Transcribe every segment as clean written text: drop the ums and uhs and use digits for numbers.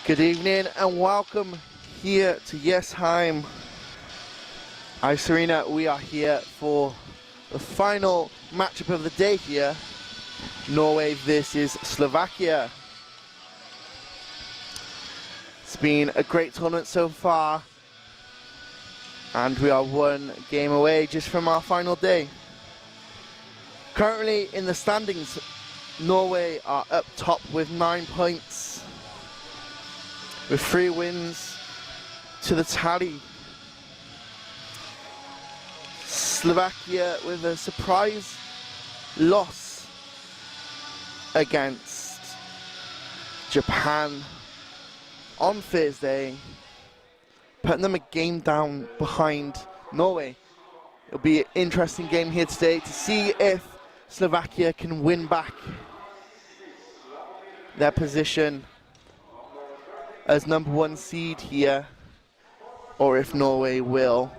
Good evening and welcome here to Jessheim. Hi Serena, we are here for the final matchup of the day here. Norway versus Slovakia. It's been a great tournament so far and we are one game away just from our final day. Currently in the standings, Norway are up top with 9 points, with 3 wins to the tally. Slovakia with a surprise loss against Japan on Thursday, putting them a game down behind Norway. It'll be an interesting game here today to see if Slovakia can win back their position as number 1 seed here, or if Norway will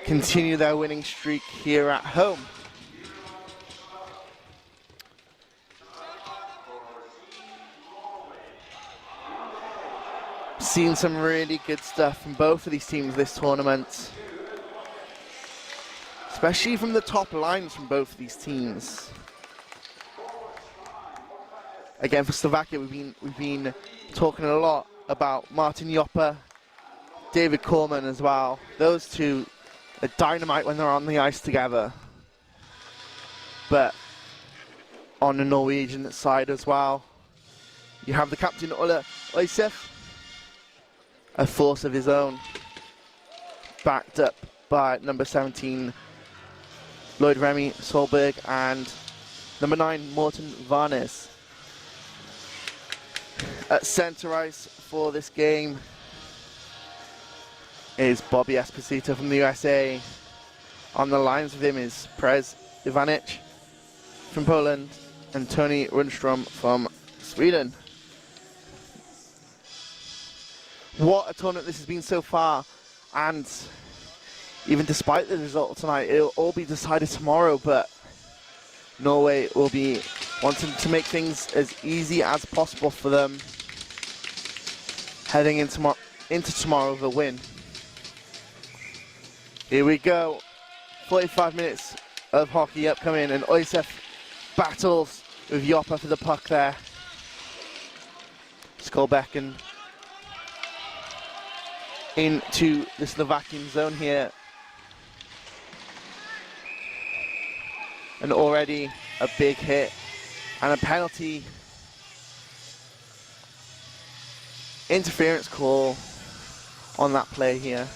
continue their winning streak here at home. Seen some really good stuff from both of these teams this tournament, especially from the top lines from both of these teams. Again, for Slovakia, we've been talking a lot about Martin Joppa, David Koolman as well. Those two are dynamite when they're on the ice together. But on the Norwegian side as well, you have the captain Ole Oisef, a force of his own, backed up by number 17 Lloyd Remy Solberg and number 9 Morten Varnes. At centre ice for this game is Bobby Esposito from the USA. On the lines with him is Prez Ivanic from Poland and Tony Rundstrom from Sweden. What a tournament this has been so far, and even despite the result tonight, it'll all be decided tomorrow, but Norway will be wanting to make things as easy as possible for them, heading into tomorrow with a win. Here we go, 45 minutes of hockey upcoming, and Oisef battles with Joppa for the puck there. Skolbecken into the Slovakian zone here. And already a big hit and a penalty. Interference call on that play here.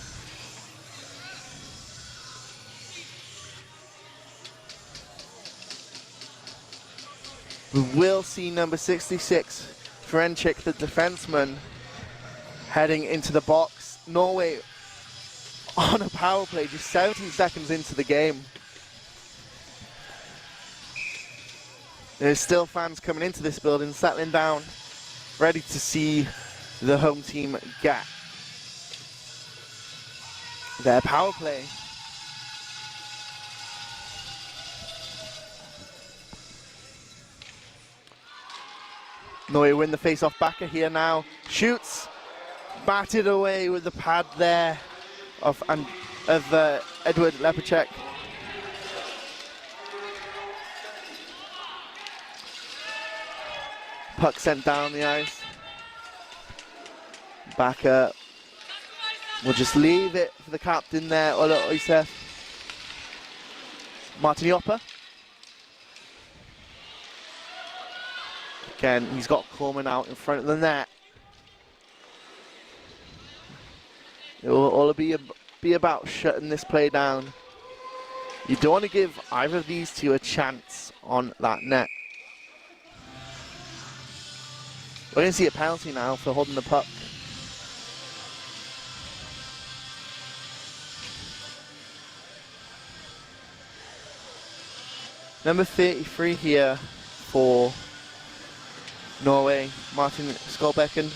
We will see number 66, Ferenchik, the defenseman, heading into the box. Norway on a power play just 17 seconds into the game. There's still fans coming into this building, settling down, ready to see the home team get their power play. Norway win the face-off backer here now. Shoots, batted away with the pad there of Edward Lepacek. Puck sent down the ice. Back up. We'll just leave it for the captain there, Ole Oisef. Martin Joppa. Again, he's got Koolman out in front of the net. It will all be about shutting this play down. You don't want to give either of these two a chance on that net. We're going to see a penalty now for holding the puck. Number 33 here for Norway, Martin Skolbecken,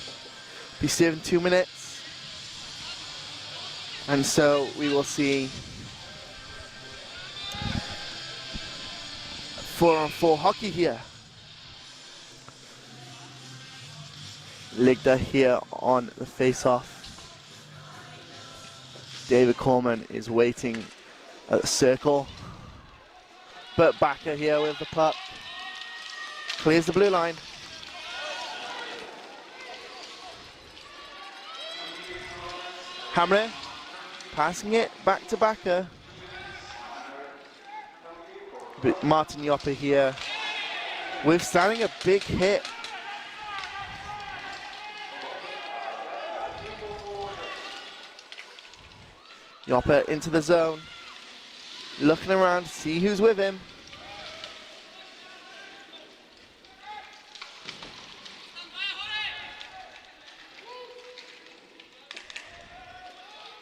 be serving 2 minutes. And so we will see 4-on-4 hockey here. Ligda here on the face-off. David Corman is waiting at the circle. But Bakker here with the puck. Clears the blue line. Hamre passing it back to Bakker. But Martin Joppa here withstanding a big hit. Joppa into the zone, looking around to see who's with him.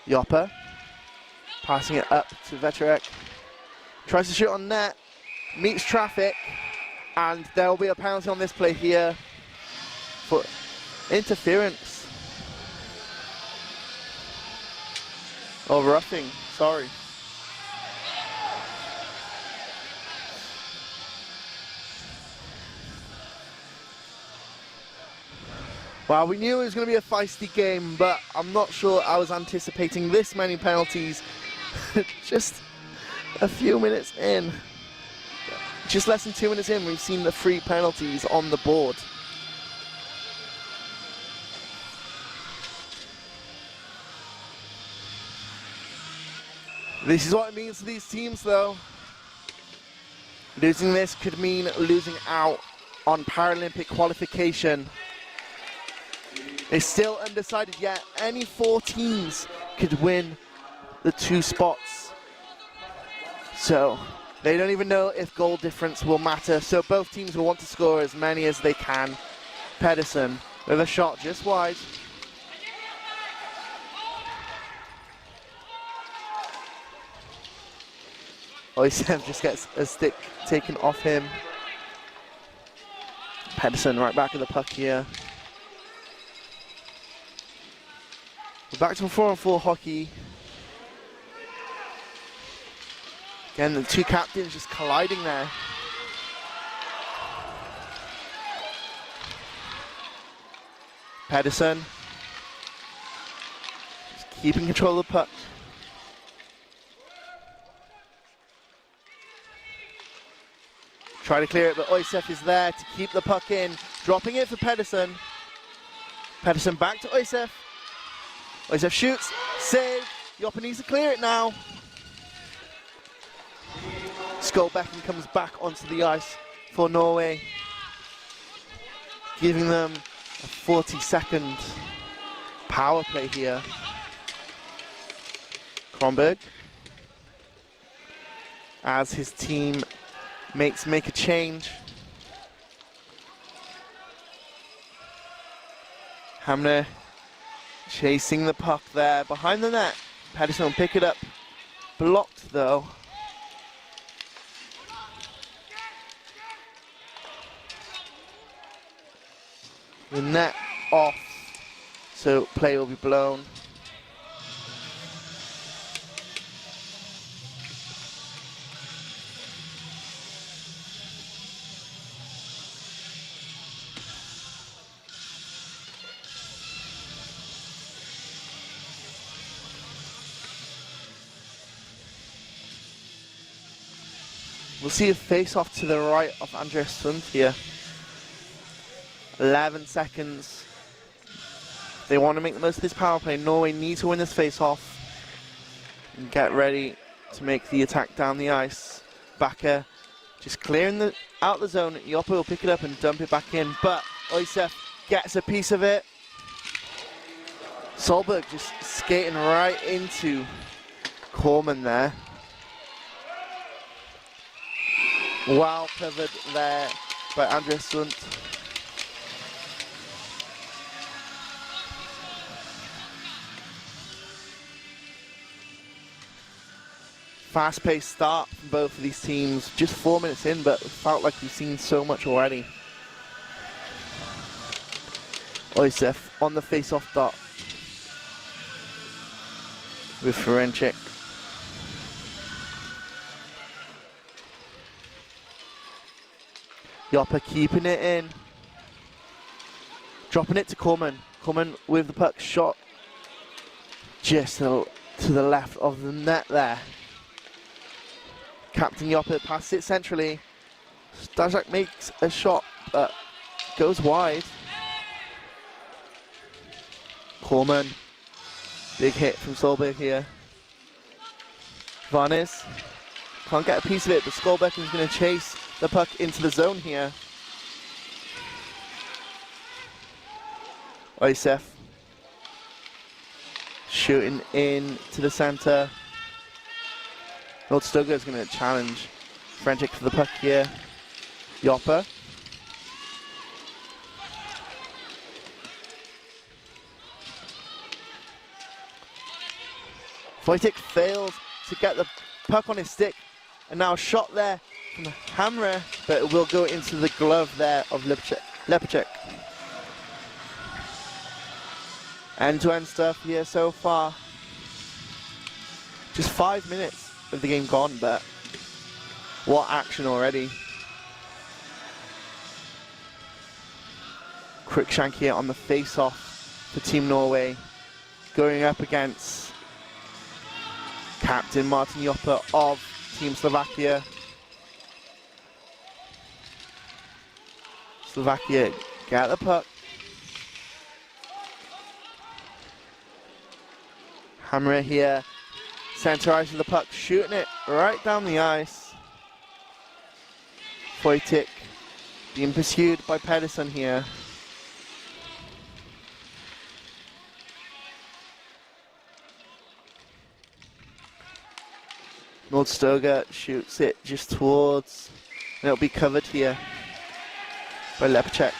Joppa passing it up to Veterek. Tries to shoot on net, meets traffic, and there will be a penalty on this play here for interference. Oh, roughing, sorry. Well, we knew it was going to be a feisty game, but I'm not sure I was anticipating this many penalties just a few minutes in. Just less than 2 minutes in, we've seen the 3 penalties on the board. This is what it means to these teams, though. Losing this could mean losing out on Paralympic qualification. It's still undecided yet. Any 4 teams could win the 2 spots. So they don't even know if goal difference will matter. So both teams will want to score as many as they can. Pedersen with a shot just wide. Oisev just gets a stick taken off him. Pedersen right back at the puck here. We're back to a 4-on-4 hockey. Again, the 2 captains just colliding there. Pedersen just keeping control of the puck. Try to clear it, but Oisev is there to keep the puck in. Dropping it for Pedersen. Pedersen back to Oisev. Oisev shoots, save. Joppa needs to clear it now. Skolbecken comes back onto the ice for Norway, giving them a 40-second power play here. Kronberg, as his team make a change. Hamner chasing the puck there behind the net. Pedersen will pick it up. Blocked though. The net off, so play will be blown. We'll see a face-off to the right of Andreas Sund here. 11 seconds. They want to make the most of this power play. Norway need to win this face-off and get ready to make the attack down the ice. Bakker just clearing out the zone. Joppa will pick it up and dump it back in, but Oisev gets a piece of it. Solberg just skating right into Corman there. Well covered there by Andreas Sund. Fast-paced start from both of these teams. Just 4 minutes in, but it felt like we've seen so much already. Oisev on the face-off dot with Ferencik. Joppa keeping it in. Dropping it to Corman. Corman with the puck, shot just to the left of the net there. Captain Yoppe passes it centrally. Staszak makes a shot, but goes wide. Corman, big hit from Solberg here. Varnes can't get a piece of it, but Skolbeck is going to chase the puck into the zone here. Oisef shooting in to the center. Nordstoga is going to challenge Frenchik for the puck here. Yoppe. Wojtek fails to get the puck on his stick, and now a shot there from Hamre, but it will go into the glove there of Lepacek. End-to-end stuff here so far. Just 5 minutes of the game gone, but what action already. Cruikshank here on the face-off for Team Norway, going up against Captain Martin Yoppe of Team Slovakia. Slovakia get the puck. Hamre here, center ice of the puck, shooting it right down the ice. Wojtek being pursued by Pedersen here. Nordstoga shoots it just towards, and it'll be covered here by Lepacek.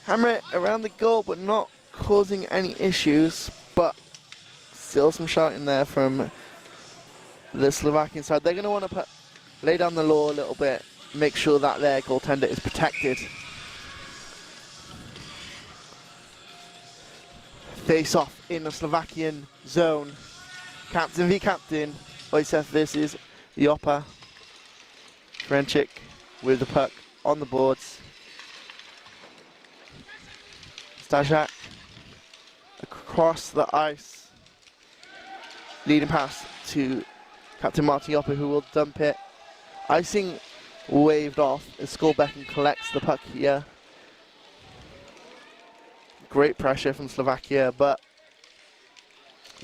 Hammer it around the goal, but not causing any issues, but still some shouting there from the Slovakian side. They're going to want to lay down the law a little bit, make sure that their goaltender is protected. Face off in the Slovakian zone. Captain v captain. Oisef versus Yoppe. Frenchik with the puck on the boards. Staszak across the ice. Leading pass to Captain Martin Yoppe, who will dump it. Icing waved off as Skolbeck collects the puck here. Great pressure from Slovakia, but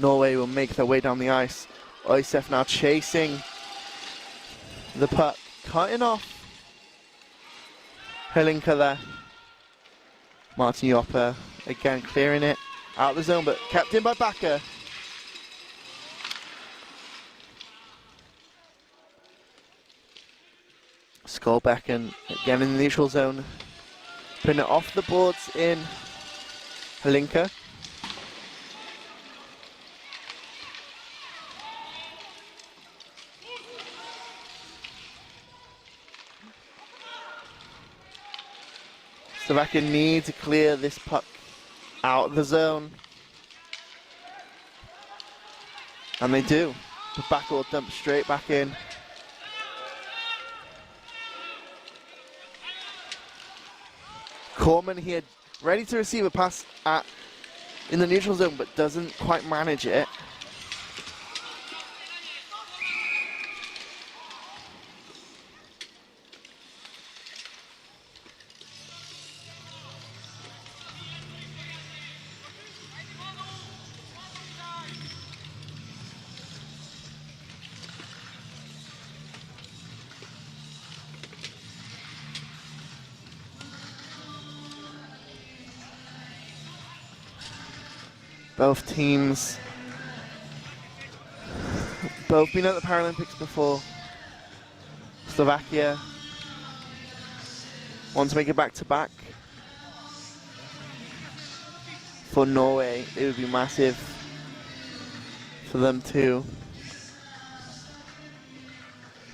Norway will make their way down the ice. Oisef now chasing the puck, cutting off Helinka there. Martin Yoppe again clearing it out of the zone, but kept in by Bakker. Skolbeck again in the neutral zone, putting it off the boards in Helinka. Slovakia need to clear this puck out of the zone. And they do. The back will dump straight back in. Corman here, ready to receive a pass in the neutral zone, but doesn't quite manage it. Both teams, both been at the Paralympics before. Slovakia want to make it back-to-back. For Norway, it would be massive for them too.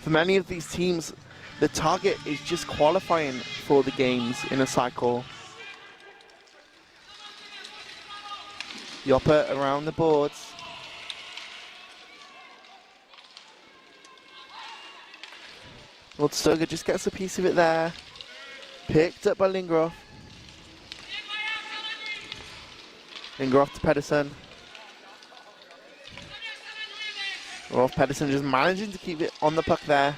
For many of these teams, the target is just qualifying for the games in a cycle. Yoppe around the boards. Stoga just gets a piece of it there. Picked up by Lingroth. Lingroth to Pedersen. Rolf Pedersen just managing to keep it on the puck there.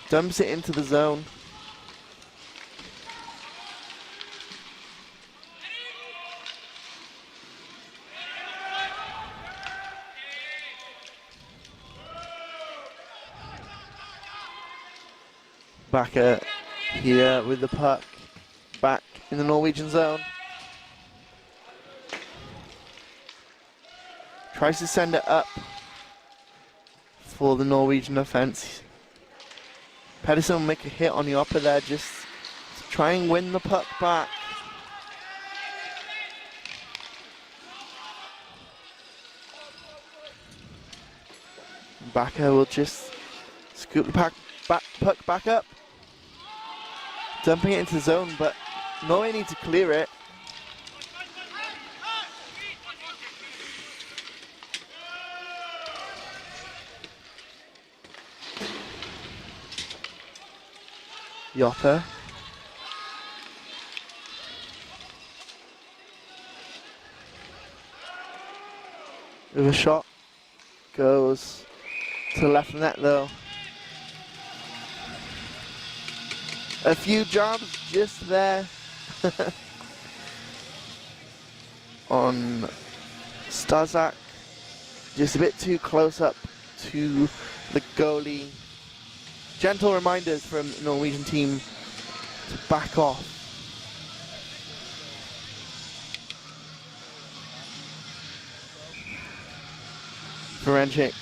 Dumps it into the zone. Backer here with the puck. Back in the Norwegian zone. Tries to send it up for the Norwegian offense. Pedersen will make a hit on the upper there just to try and win the puck back. Backer will just scoop the puck back up. Dumping it into the zone, but Norway need to clear it. Yotta. With a shot. Goes to the left net though. A few jobs just there on Stazak. Just a bit too close up to the goalie. Gentle reminders from the Norwegian team to back off. Ferencic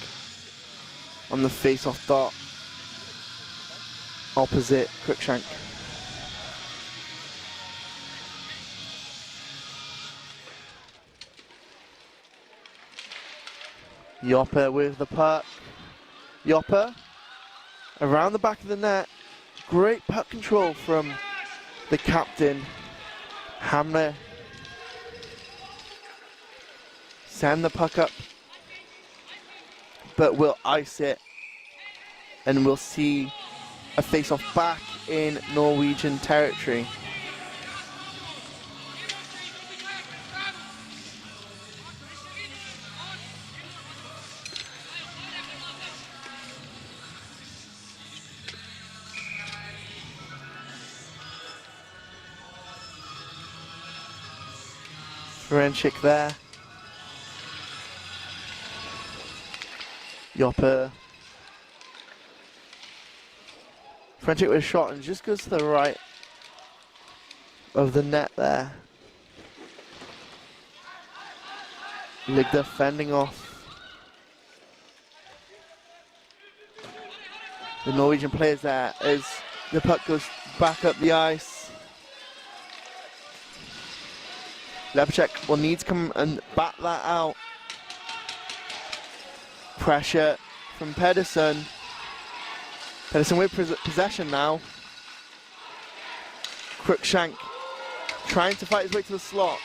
on the face-off dot. Opposite Cruikshank. Yopper with the puck. Yopper around the back of the net. Great puck control from the captain, Hamner. Send the puck up, but we'll ice it, and we'll see a face-off back in Norwegian territory. Ferencic there. Yopper. Ferencic with a shot and just goes to the right of the net there. Ligda fending off the Norwegian players there as the puck goes back up the ice. Lepacek will need to come and bat that out. Pressure from Pedersen. Pedersen with possession now. Cruikshank trying to fight his way to the slot.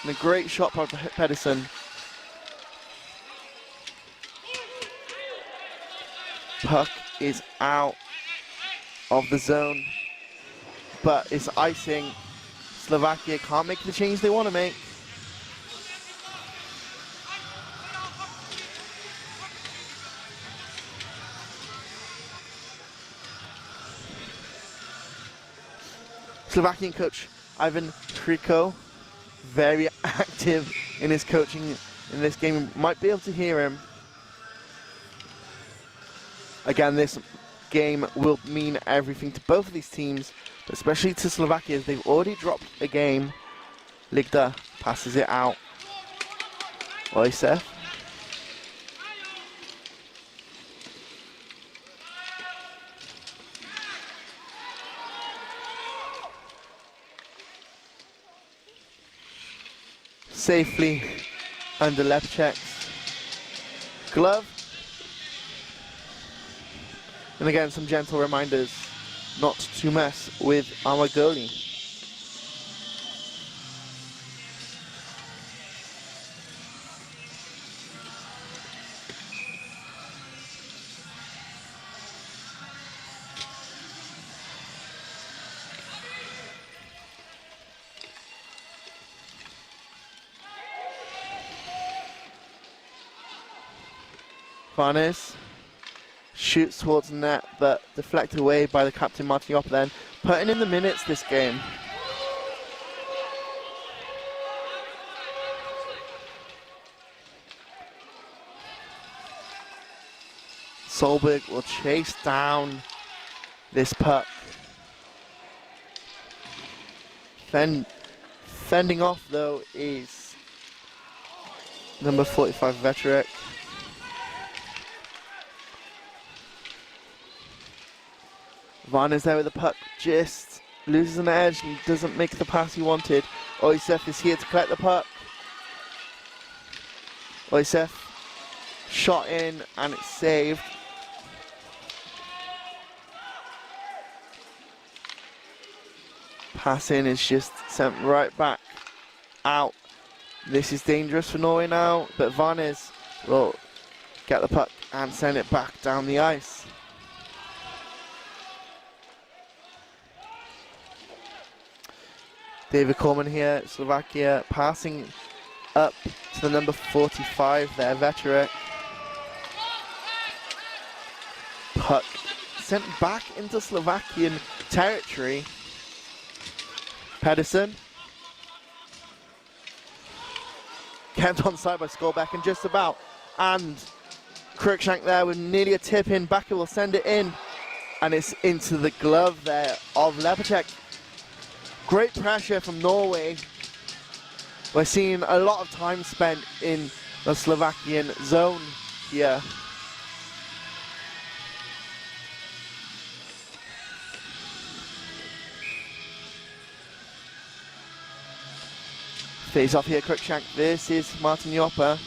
And a great shot by Pedersen. Puck is out of the zone, but it's icing. Slovakia can't make the change they want to make. Slovakian coach Ivan Triko, very active in his coaching in this game. You might be able to hear him. Again, this game will mean everything to both of these teams, but especially to Slovakia as they've already dropped a game. Ligda passes it out. Oysef. Safely under Lepacek's glove. And again, some gentle reminders not to mess with our goalie. Varnes shoots towards the net, but deflected away by the captain Martin Jopp then, putting in the minutes this game. Solberg will chase down this puck. Fending off though is number 45 Veterick. Van is there with the puck, just loses an edge and doesn't make the pass he wanted. Oisef is here to collect the puck. Oisef shot in and it's saved. Pass in is just sent right back out. This is dangerous for Norway now, but Varnes will get the puck and send it back down the ice. David Coleman here, Slovakia, passing up to the number 45 there, Veterick. Puck sent back into Slovakian territory. Pedersen kept on side by Skolbeck and just about, and Cruikshank there with nearly a tip in. Bakker will send it in, and it's into the glove there of Lepacek. Great pressure from Norway. We're seeing a lot of time spent in the Slovakian zone here. Face off here, Cruikshank versus Martin Jopp.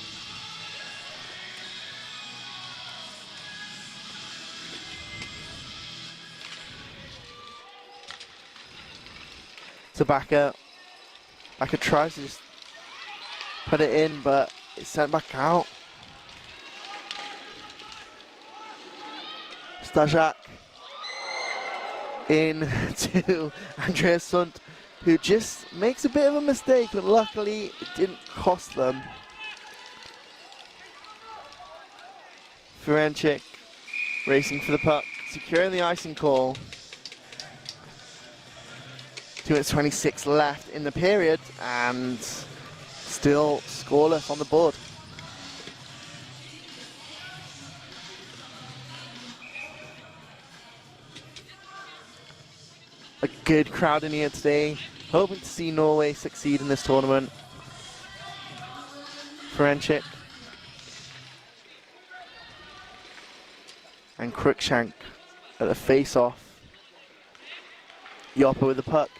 To Bakker. Bakker tries to just put it in, but it's sent back out. Stajak in to Andreas Sundt, who just makes a bit of a mistake, but luckily it didn't cost them. Ferencik racing for the puck, securing the icing call. 2 minutes 26 left in the period, and still scoreless on the board. A good crowd in here today, hoping to see Norway succeed in this tournament. Ferencik and Cruikshank at the face-off. Jopp with the puck.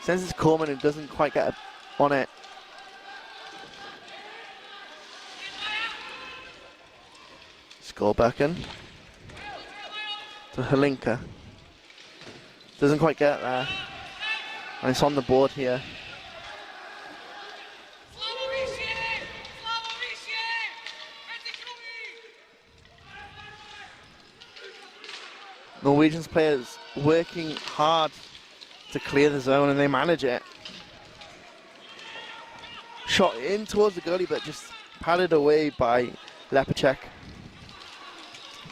Sends it to Coleman and doesn't quite get on it. Skolbecken to Helinka. Doesn't quite get there. And it's on the board here. Norwegians players working hard to clear the zone, and they manage it. Shot in towards the goalie, but just padded away by Lepacek.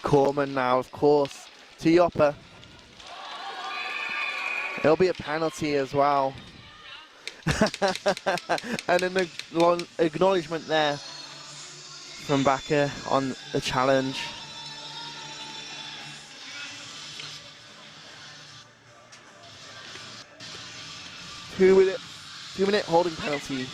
Coleman now, of course, to Jopp. It'll be a penalty as well. And an acknowledgement there from Bakker on the challenge. Two-minute holding penalty.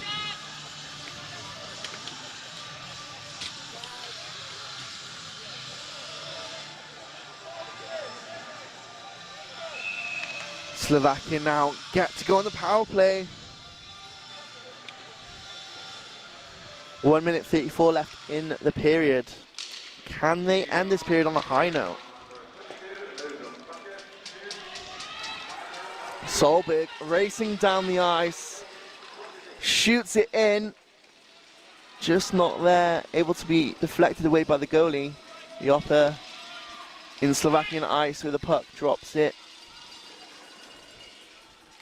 Slovakia now get to go on the power play. 1 minute 34 left in the period. Can they end this period on a high note? Solberg racing down the ice, shoots it in, just not there, able to be deflected away by the goalie. Jopp in Slovakian ice with the puck, drops it.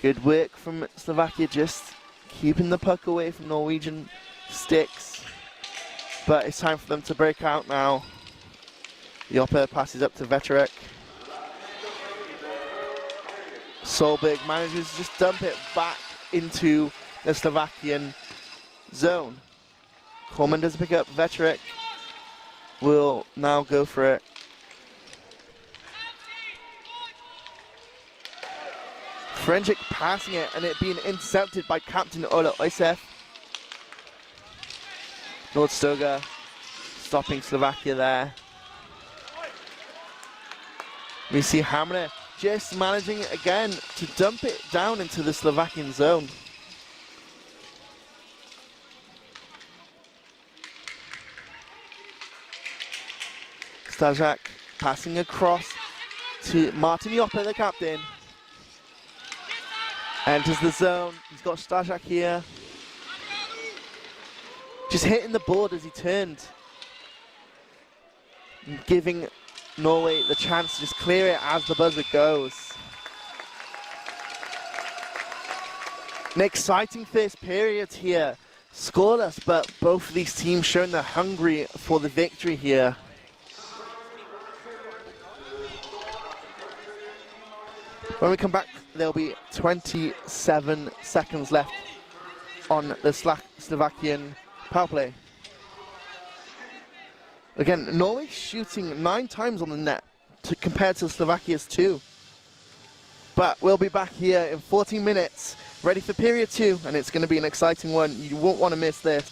Good work from Slovakia, just keeping the puck away from Norwegian sticks. But it's time for them to break out now. Joppe passes up to Veterek. Solberg manages to just dump it back into the Slovakian zone. Coleman doesn't pick up. Veterek will now go for it. Frenchik passing it and it being intercepted by captain Ola Oisev. Nordstoga stopping Slovakia there. We see Hamre just managing again to dump it down into the Slovakian zone. Stajak passing across to Martin Joppe, the captain. Enters the zone. He's got Stajak here. Just hitting the board as he turned. And giving Norway the chance to just clear it as the buzzer goes. An exciting first period here. Scoreless, but both of these teams showing they're hungry for the victory here. When we come back, there'll be 27 seconds left on the Slovakian power play. Again, Norway shooting 9 times on the net compared to Slovakia's 2. But we'll be back here in 14 minutes, ready for period 2, and it's going to be an exciting one. You won't want to miss this.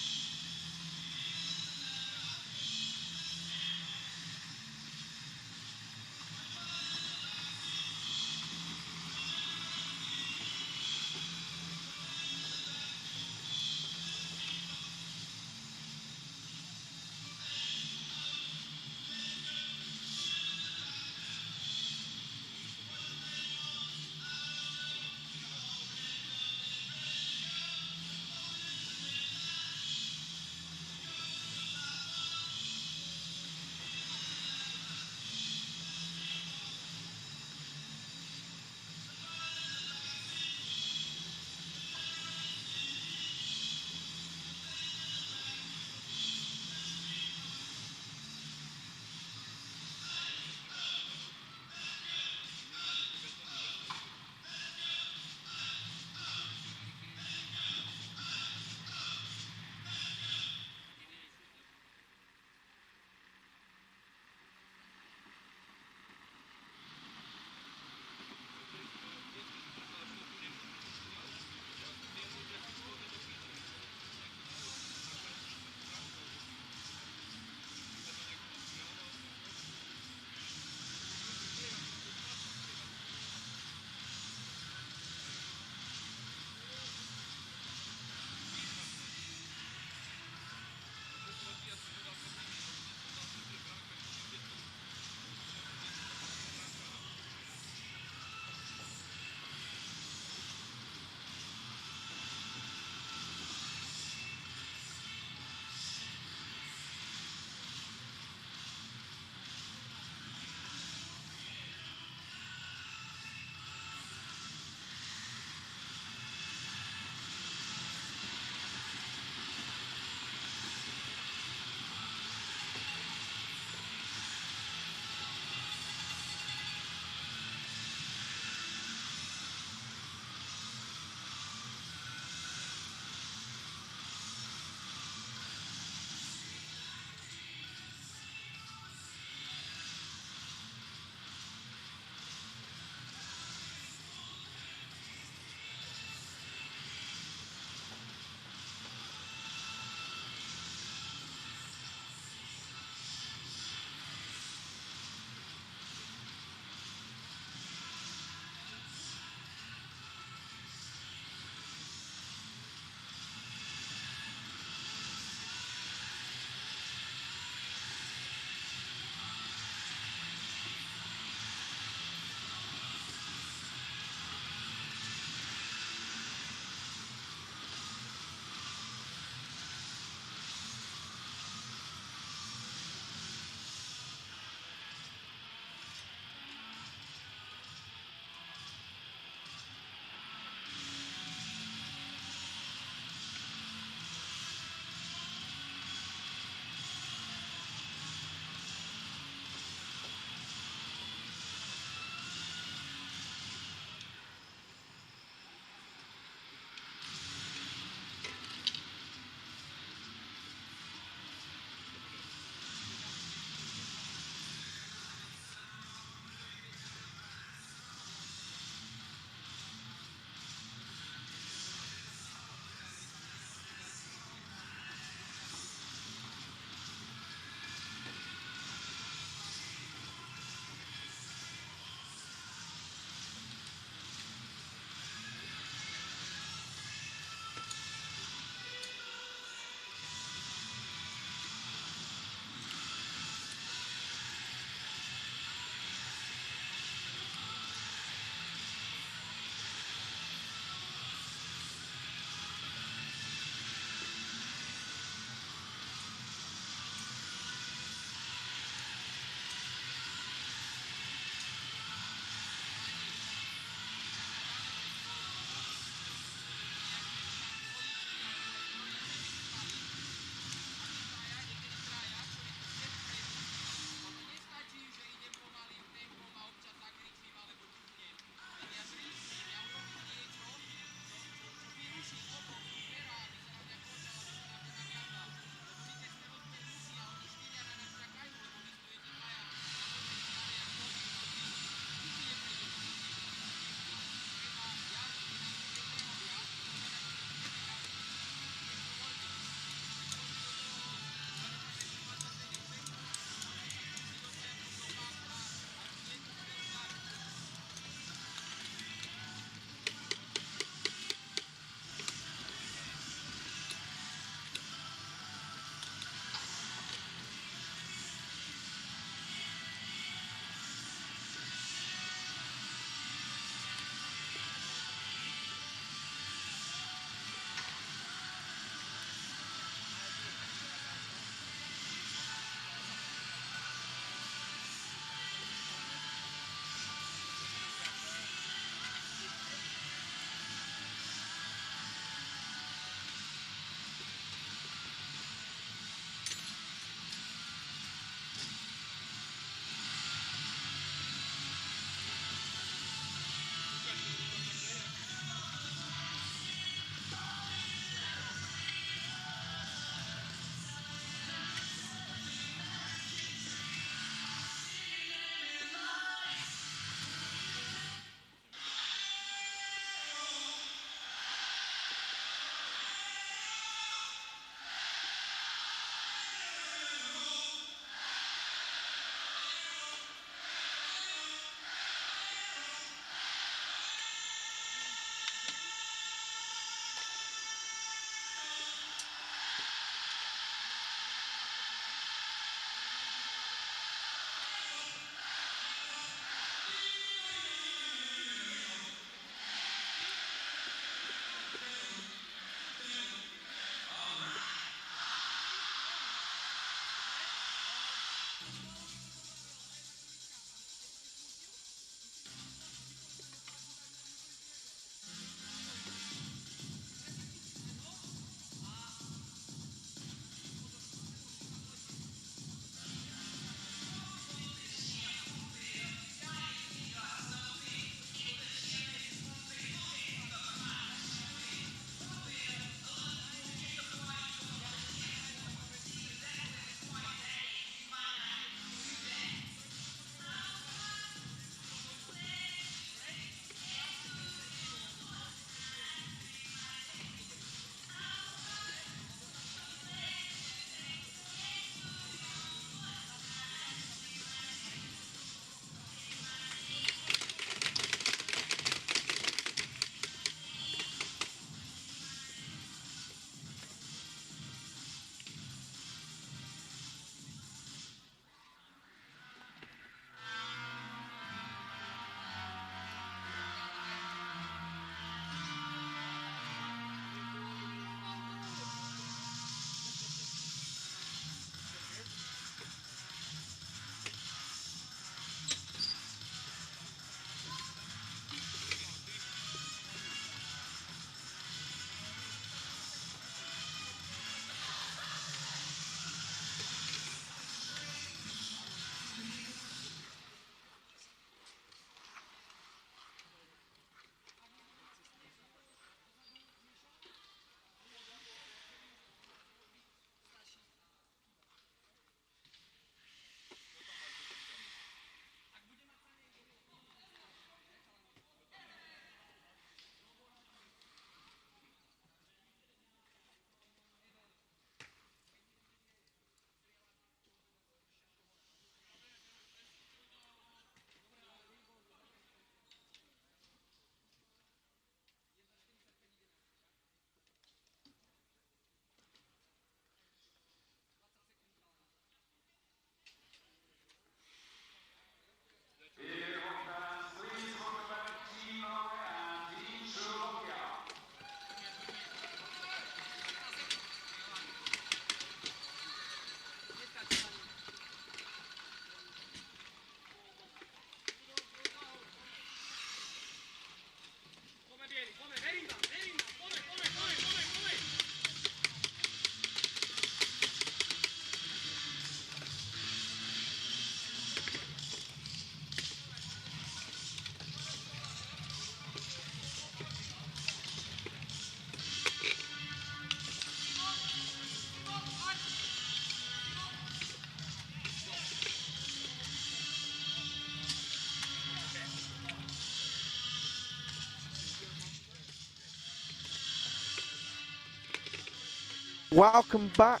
Welcome back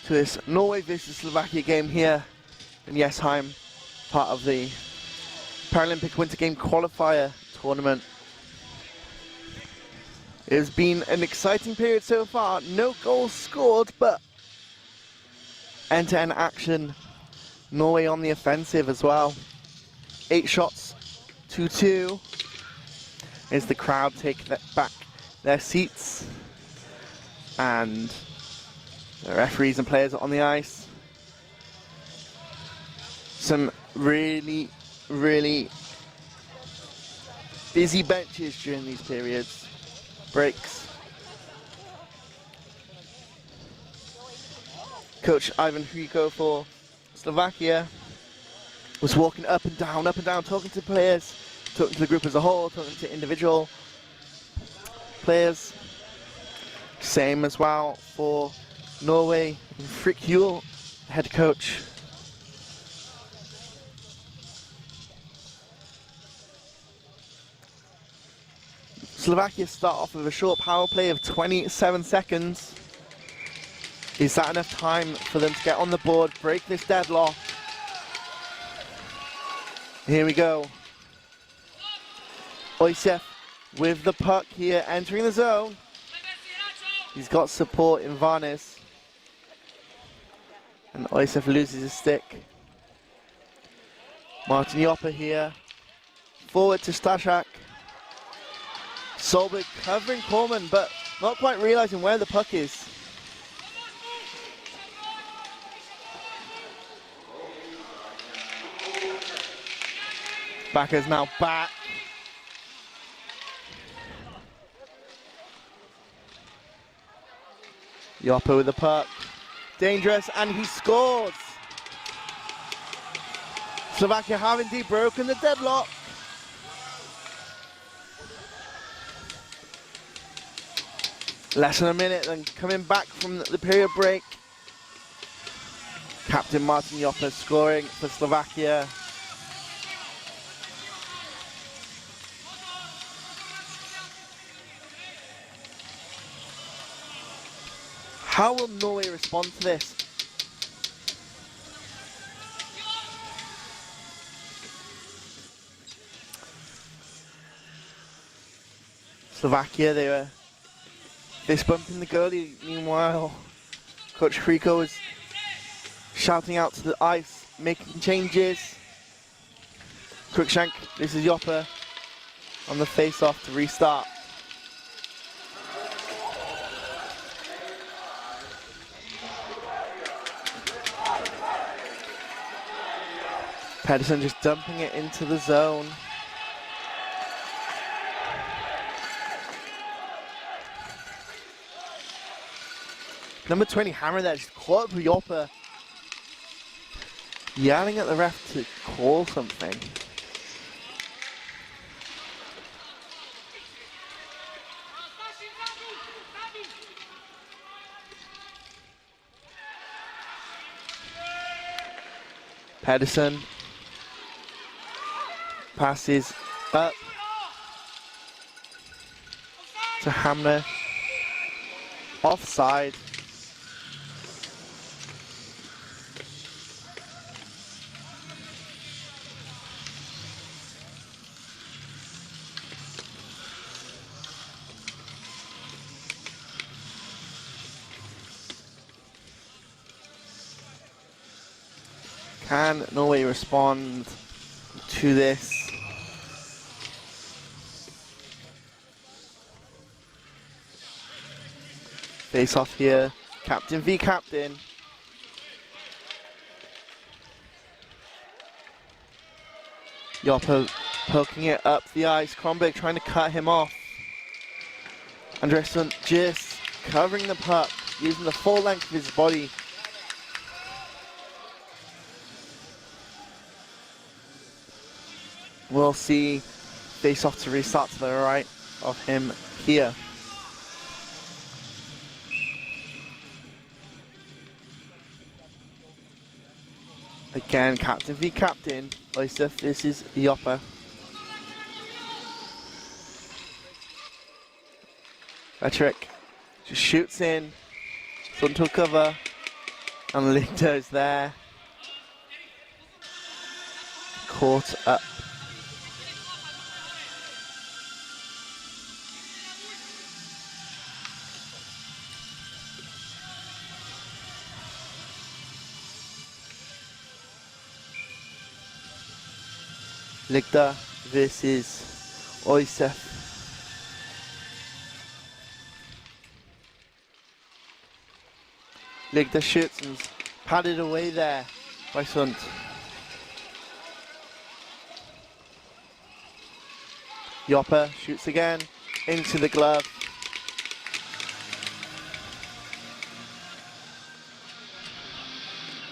to this Norway vs Slovakia game here in Jessheim, part of the Paralympic Winter Game qualifier tournament. It has been an exciting period so far, no goals scored, but end-to-end action. Norway on the offensive as well. 8 shots, 2-2. As the crowd take back their seats, and the referees and players are on the ice. Some really, really busy benches during these periods. Breaks. Coach Ivan Hriko for Slovakia was walking up and down, talking to players, talking to the group as a whole, talking to individual players. Same as well for Norway, Frick Hjul, head coach. Slovakia start off with a short power play of 27 seconds. Is that enough time for them to get on the board, break this deadlock? Here we go. Oysef with the puck here, entering the zone. He's got support in Varnes. And Oysef loses his stick. Martin Joppa here. Forward to Stashak. Solberg covering Corman, but not quite realizing where the puck is. Backer's now back. Joppa with the puck. Dangerous, and he scores. Slovakia have indeed broken the deadlock. Less than a minute, then coming back from the period break. Captain Martin Joppa scoring for Slovakia. How will Norway respond to this? Slovakia, they were fist bumping the goalie. Meanwhile, Coach Hriko is shouting out to the ice, making changes. Cruikshank, this is Joppa on the face-off to restart. Pedersen just dumping it into the zone. Number 20 hammer there, just caught up with Joppa. Yelling at the ref to call something. Pedersen passes up to Hamner. Offside. Can Norway respond to this? Face off here, captain v captain. Joppa poking it up the ice, Kronberg trying to cut him off. Andresson just covering the puck, using the full length of his body. We'll see face-off to restart to the right of him here. Again, captain v captain. Oysef, this is Joppa. Patrick just shoots in. Frontal cover. And Ligda's there. Caught up. Ligda versus Oysef. Ligda shoots and padded away there by Sunt. Joppa shoots again into the glove.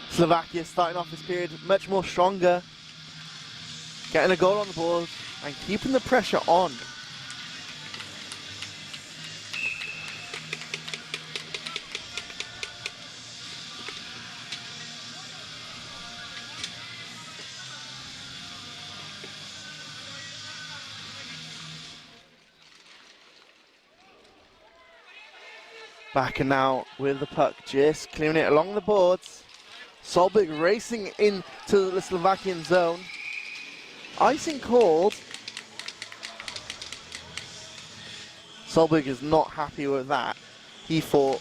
Slovakia starting off this period much more stronger. Getting a goal on the board and keeping the pressure on. Back and now with the puck, just clearing it along the boards. Solberg racing into the Slovakian zone. Icing called. Solberg is not happy with that. He thought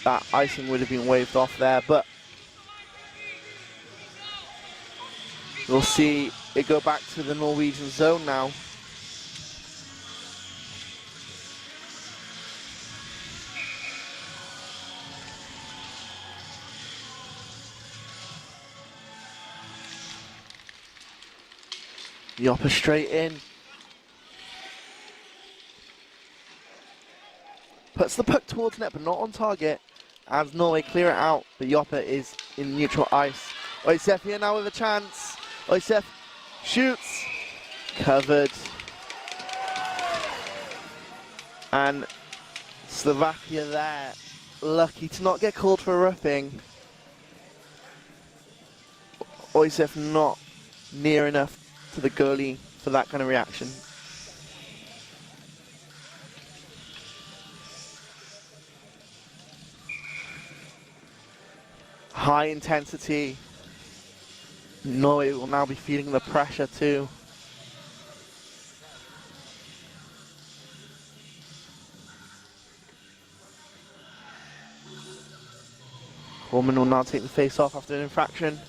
that icing would have been waved off there, but we'll see it go back to the Norwegian zone now. Joppa straight in. Puts the puck towards net, but not on target. As Norway clear it out, but Joppa is in neutral ice. Oysef here now with a chance. Oysef shoots. Covered. And Slovakia there, lucky to not get called for a roughing. Oysef not near enough to the goalie for that kind of reaction. High intensity. Norway will now be feeling the pressure too. Coleman will now take the face off after an infraction.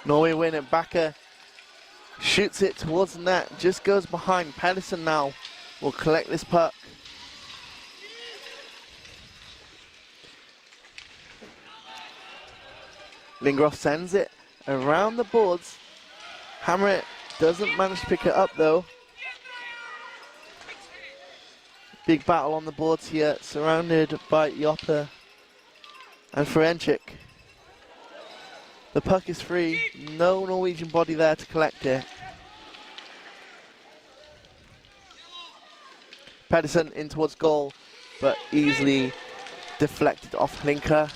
Norway win it. Backer shoots it towards the net, just goes behind. Pedersen now will collect this puck. Lingroff sends it around the boards. Hammer doesn't manage to pick it up though. Big battle on the boards here, surrounded by Joppa and Ferencik. The puck is free, no Norwegian body there to collect it. Pedersen in towards goal, but easily deflected off Linker.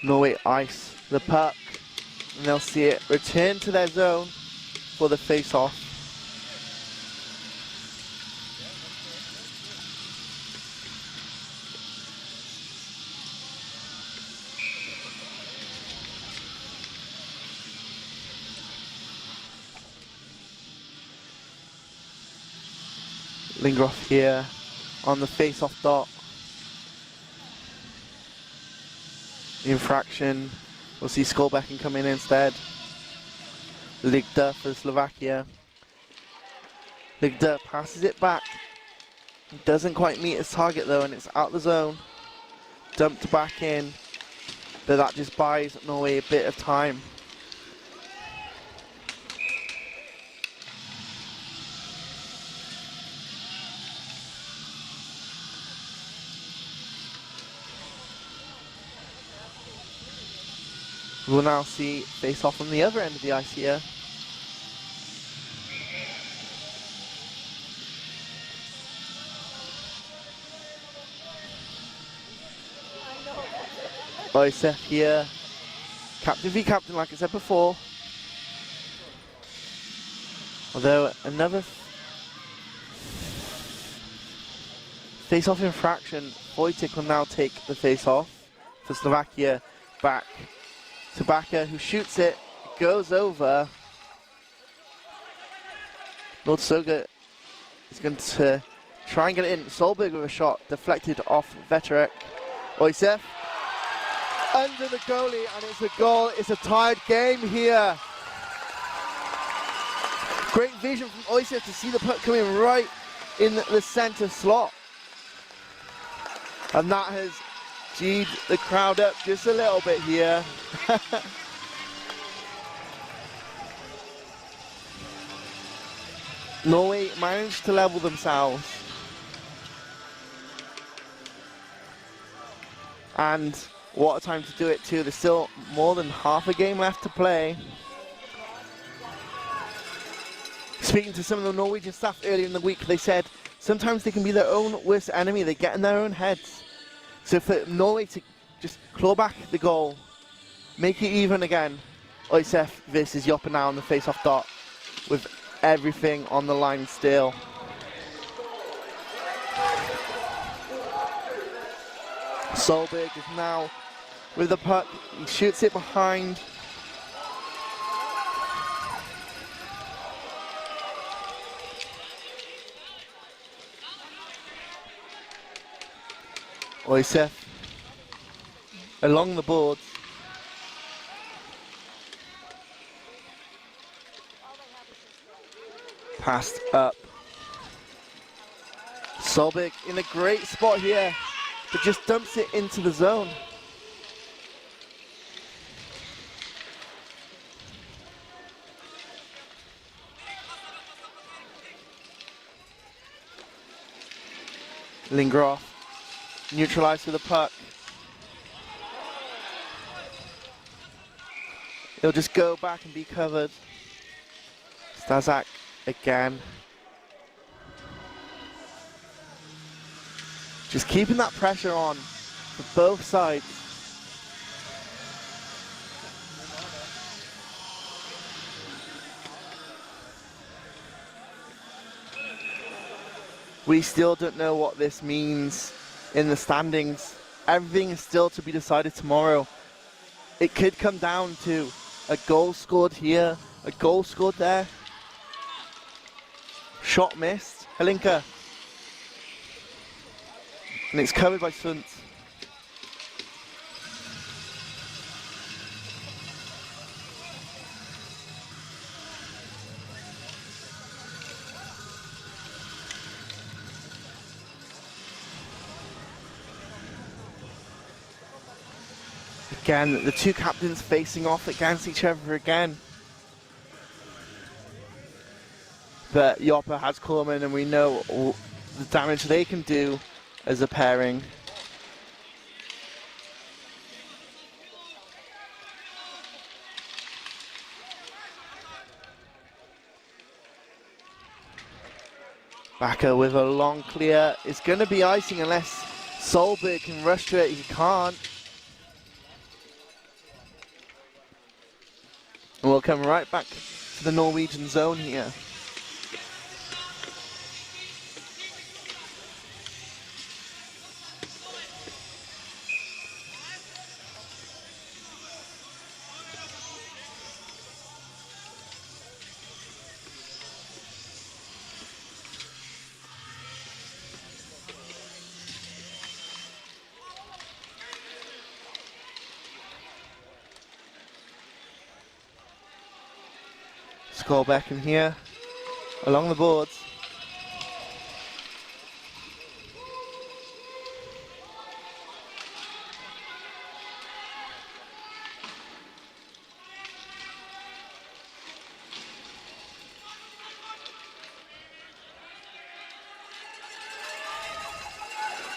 Norway ice the puck, and they'll see it return to their zone for the face-off. Lingroff here on the face-off dot. Infraction. We'll see Skolbecken come in instead. Ligda for Slovakia. Ligda passes it back. Doesn't quite meet his target though, and it's out the zone. Dumped back in. But that just buys Norway a bit of time. We'll now see face off on the other end of the ice here. Oysef here. Captain v captain, like I said before. Although another face-off infraction, Wojtek will now take the face-off for Slovakia. Back to Baka, who shoots it, goes over. Lord Soga is going to try and get it in. Solberg with a shot deflected off Veterek. Oysef under the goalie, and it's a goal. It's a tied game here. Great vision from Oysef to see the puck coming right in the center slot. And that has G'd the crowd up just a little bit here. Norway managed to level themselves. And what a time to do it too. There's still more than half a game left to play. Speaking to some of the Norwegian staff earlier in the week, they said sometimes they can be their own worst enemy. They get in their own heads. So for Norway to just claw back the goal, make it even again, Oysef versus Joppa now on the face-off dot with everything on the line still. Solberg is now with the puck. He shoots it behind. Oysef along the boards. Passed up. Solberg in a great spot here, but just dumps it into the zone. Lingroff neutralized with the puck. He'll just go back and be covered. Stazak again. Just keeping that pressure on for both sides. We still don't know what this means in the standings. Everything is still to be decided tomorrow. It could come down to a goal scored here, a goal scored there. Shot missed, Helinka. And it's covered by Sunt. Again, the two captains facing off against each other again. But Joppa has Corman, and we know the damage they can do as a pairing. Baka with a long clear. It's going to be icing unless Solberg can rush to it. He can't. And we'll come right back to the Norwegian zone here. Score back in here, along the boards.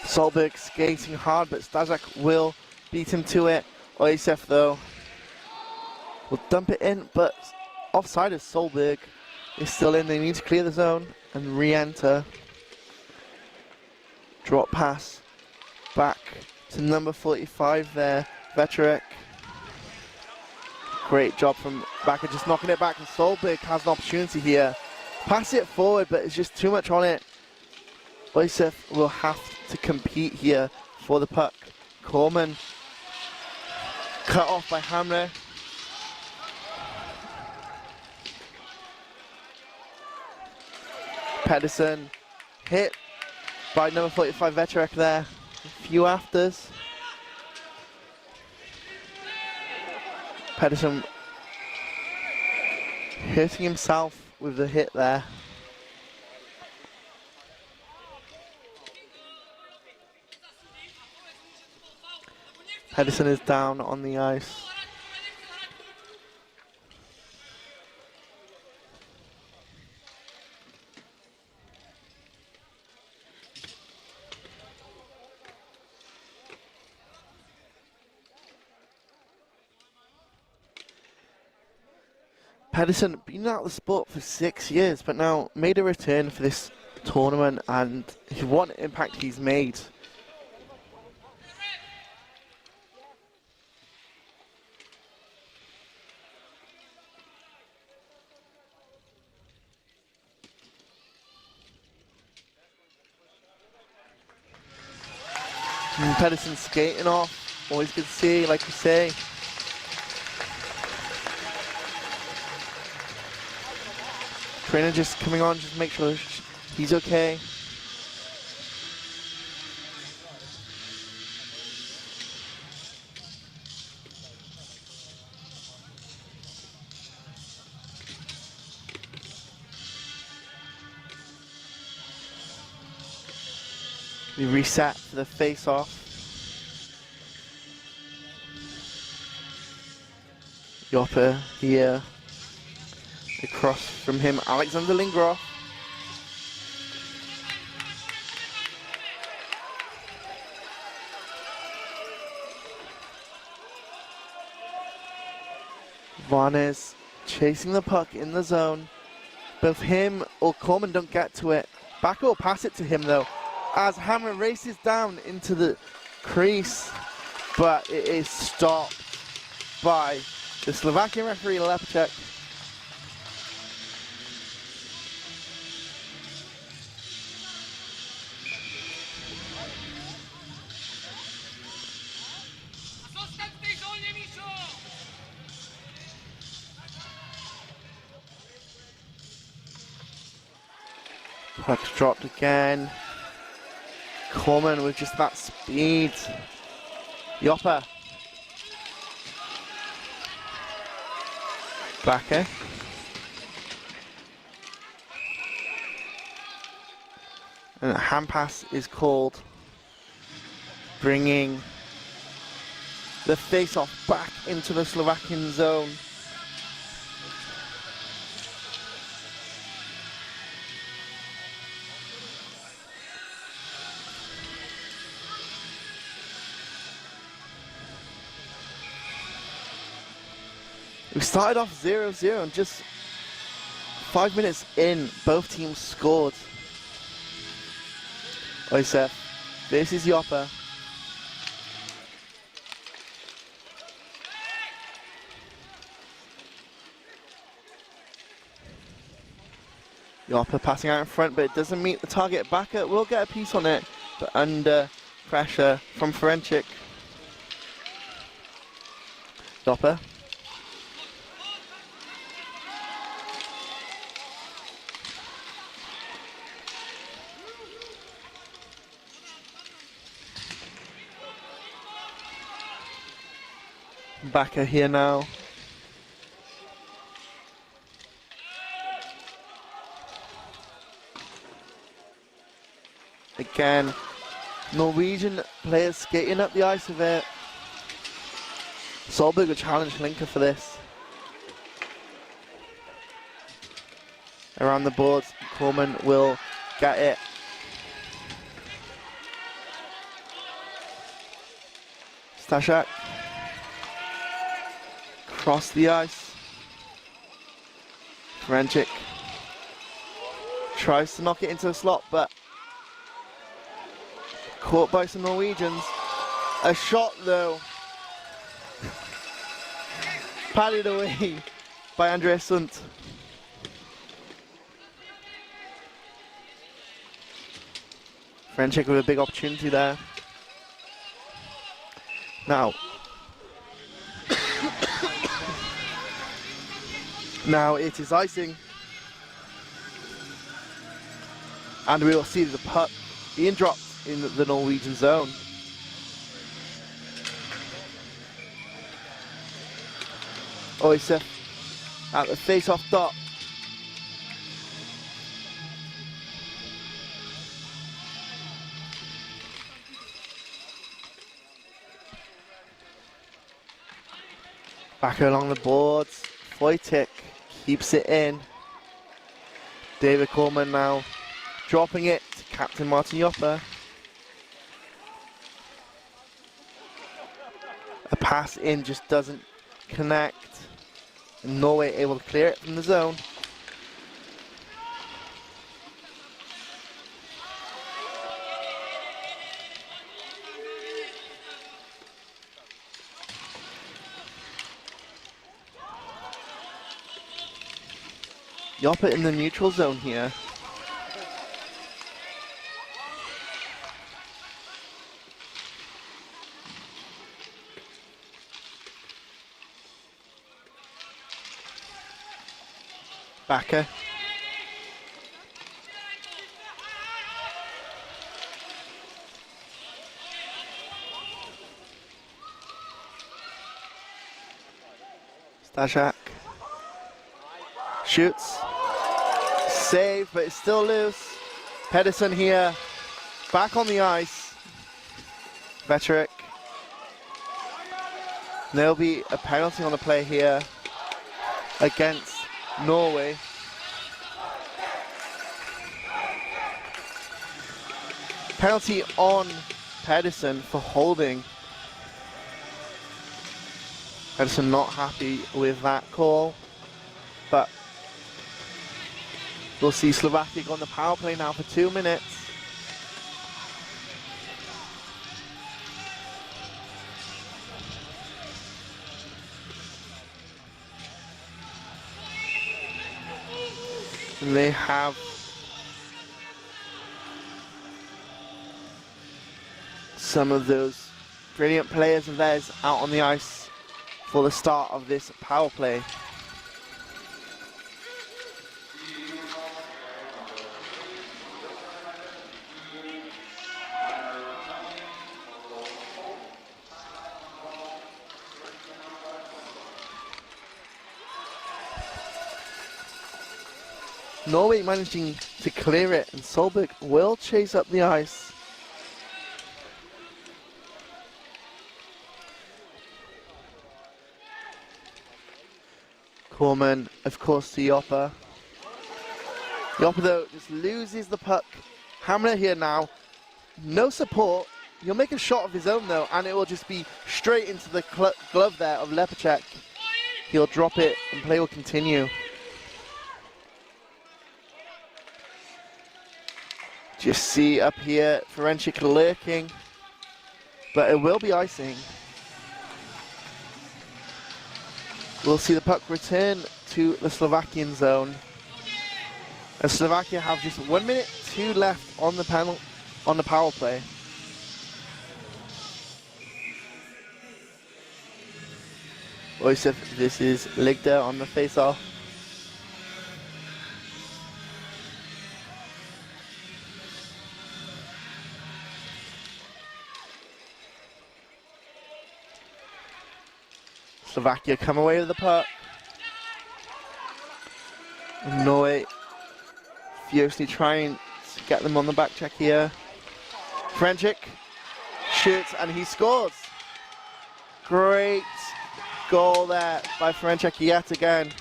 Solberg skating hard, but Stazak will beat him to it. Oysef though will dump it in, but offside as Solberg is still in. They need to clear the zone and re-enter. Drop pass back to number 45 there Veterek. Great job from Backer, just knocking it back, and Solberg has an opportunity here. Pass it forward, but it's just too much on it. Oisef will have to compete here for the puck. Corman cut off by Hamre. Pedersen hit by number 45 Veterek there. A few afters. Pedersen hitting himself with the hit there. Pedersen is down on the ice. Pedersen been out of the sport for 6 years, but now made a return for this tournament, and what impact he's made. And Pedersen skating off, always good to see, like you say. Trainer just coming on, just make sure he's okay. We reset for the face-off. Yopper here. Across from him, Alexander Lingroff. Varnes chasing the puck in the zone. Both him or Corman don't get to it. Backer will pass it to him though, as Hammer races down into the crease, but it is stopped by the Slovakian referee Lepacek. Puck's dropped again. Corman with just that speed. Yopper. Backer. And a hand pass is called, bringing the face-off back into the Slovakian zone. We started off 0-0 and just 5 minutes in, both teams scored. Oisef, this is Yopper. Yopper passing out in front, but it doesn't meet the target. Backer will get a piece on it, but under pressure from Ferencik. Yopper. Backer here now. Again, Norwegian players skating up the ice with it. Solberg will challenge Linker for this. Around the boards, Corman will get it. Stashak. Across the ice. Ferencik tries to knock it into the slot, but caught by some Norwegians. A shot though Padded away by Andreas Sunt. Frenchik with a big opportunity there. Now, now it is icing. And we will see the puck being dropped in the Norwegian zone. Oisef at the face-off dot. Back along the boards. Wojtek keeps it in. David Coleman now dropping it to Captain Martin Joppa. A pass in just doesn't connect. And Norway able to clear it from the zone. Joppa in the neutral zone here. Backer. Stashak. Shoots. Save, but it's still loose. Pedersen here. Back on the ice. Veterick. There'll be a penalty on the play here against Norway. Penalty on Pedersen for holding. Pedersen not happy with that call, but we'll see Slovakia on the power play now for 2 minutes. And they have some of those brilliant players of theirs out on the ice for the start of this power play. Norway managing to clear it, and Solberg will chase up the ice. Corman, of course, to Joppa. Joppa, though, just loses the puck. Hamlet here now. No support. He'll make a shot of his own, though, and it will just be straight into the glove there of Lepacek. He'll drop it, and play will continue. Just see up here, Ferencik lurking, but it will be icing. We'll see the puck return to the Slovakian zone. And Slovakia have just 1 minute 2 left on the power play. Oisef, this is Ligda on the face-off. Slovakia come away with the puck. Norway fiercely trying to get them on the back check here. Ferencik shoots and he scores. Great goal there by Ferencik yet again.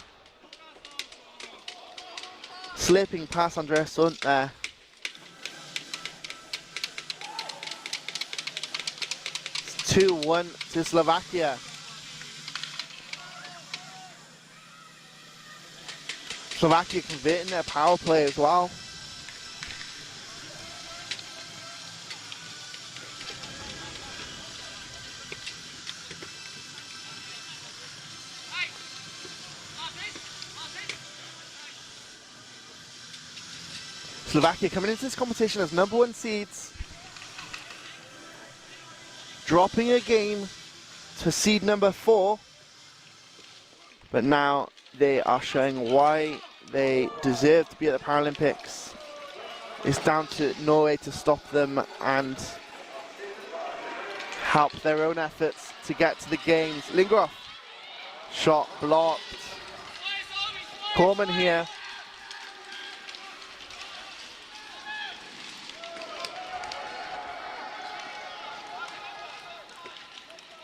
Slipping past Andreas Sunt there. It's 2-1 to Slovakia. Slovakia converting their power play as well. Slovakia coming into this competition as #1 seeds, dropping a game to seed number 4, but now they are showing why they deserve to be at the Paralympics. It's down to Norway to stop them and help their own efforts to get to the games. Lingroff, shot blocked. Corman here.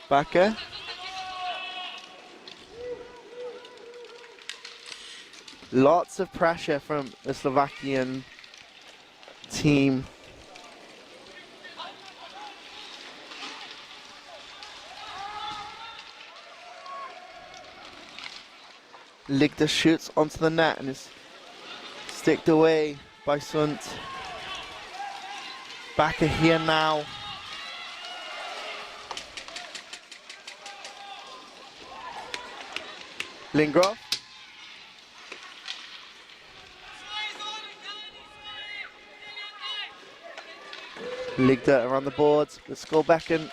Backer. Lots of pressure from the Slovakian team. Ligda shoots onto the net and is sticked away by Sunt. Backer here now. Lingroff. Ligda around the boards, but Skolbecken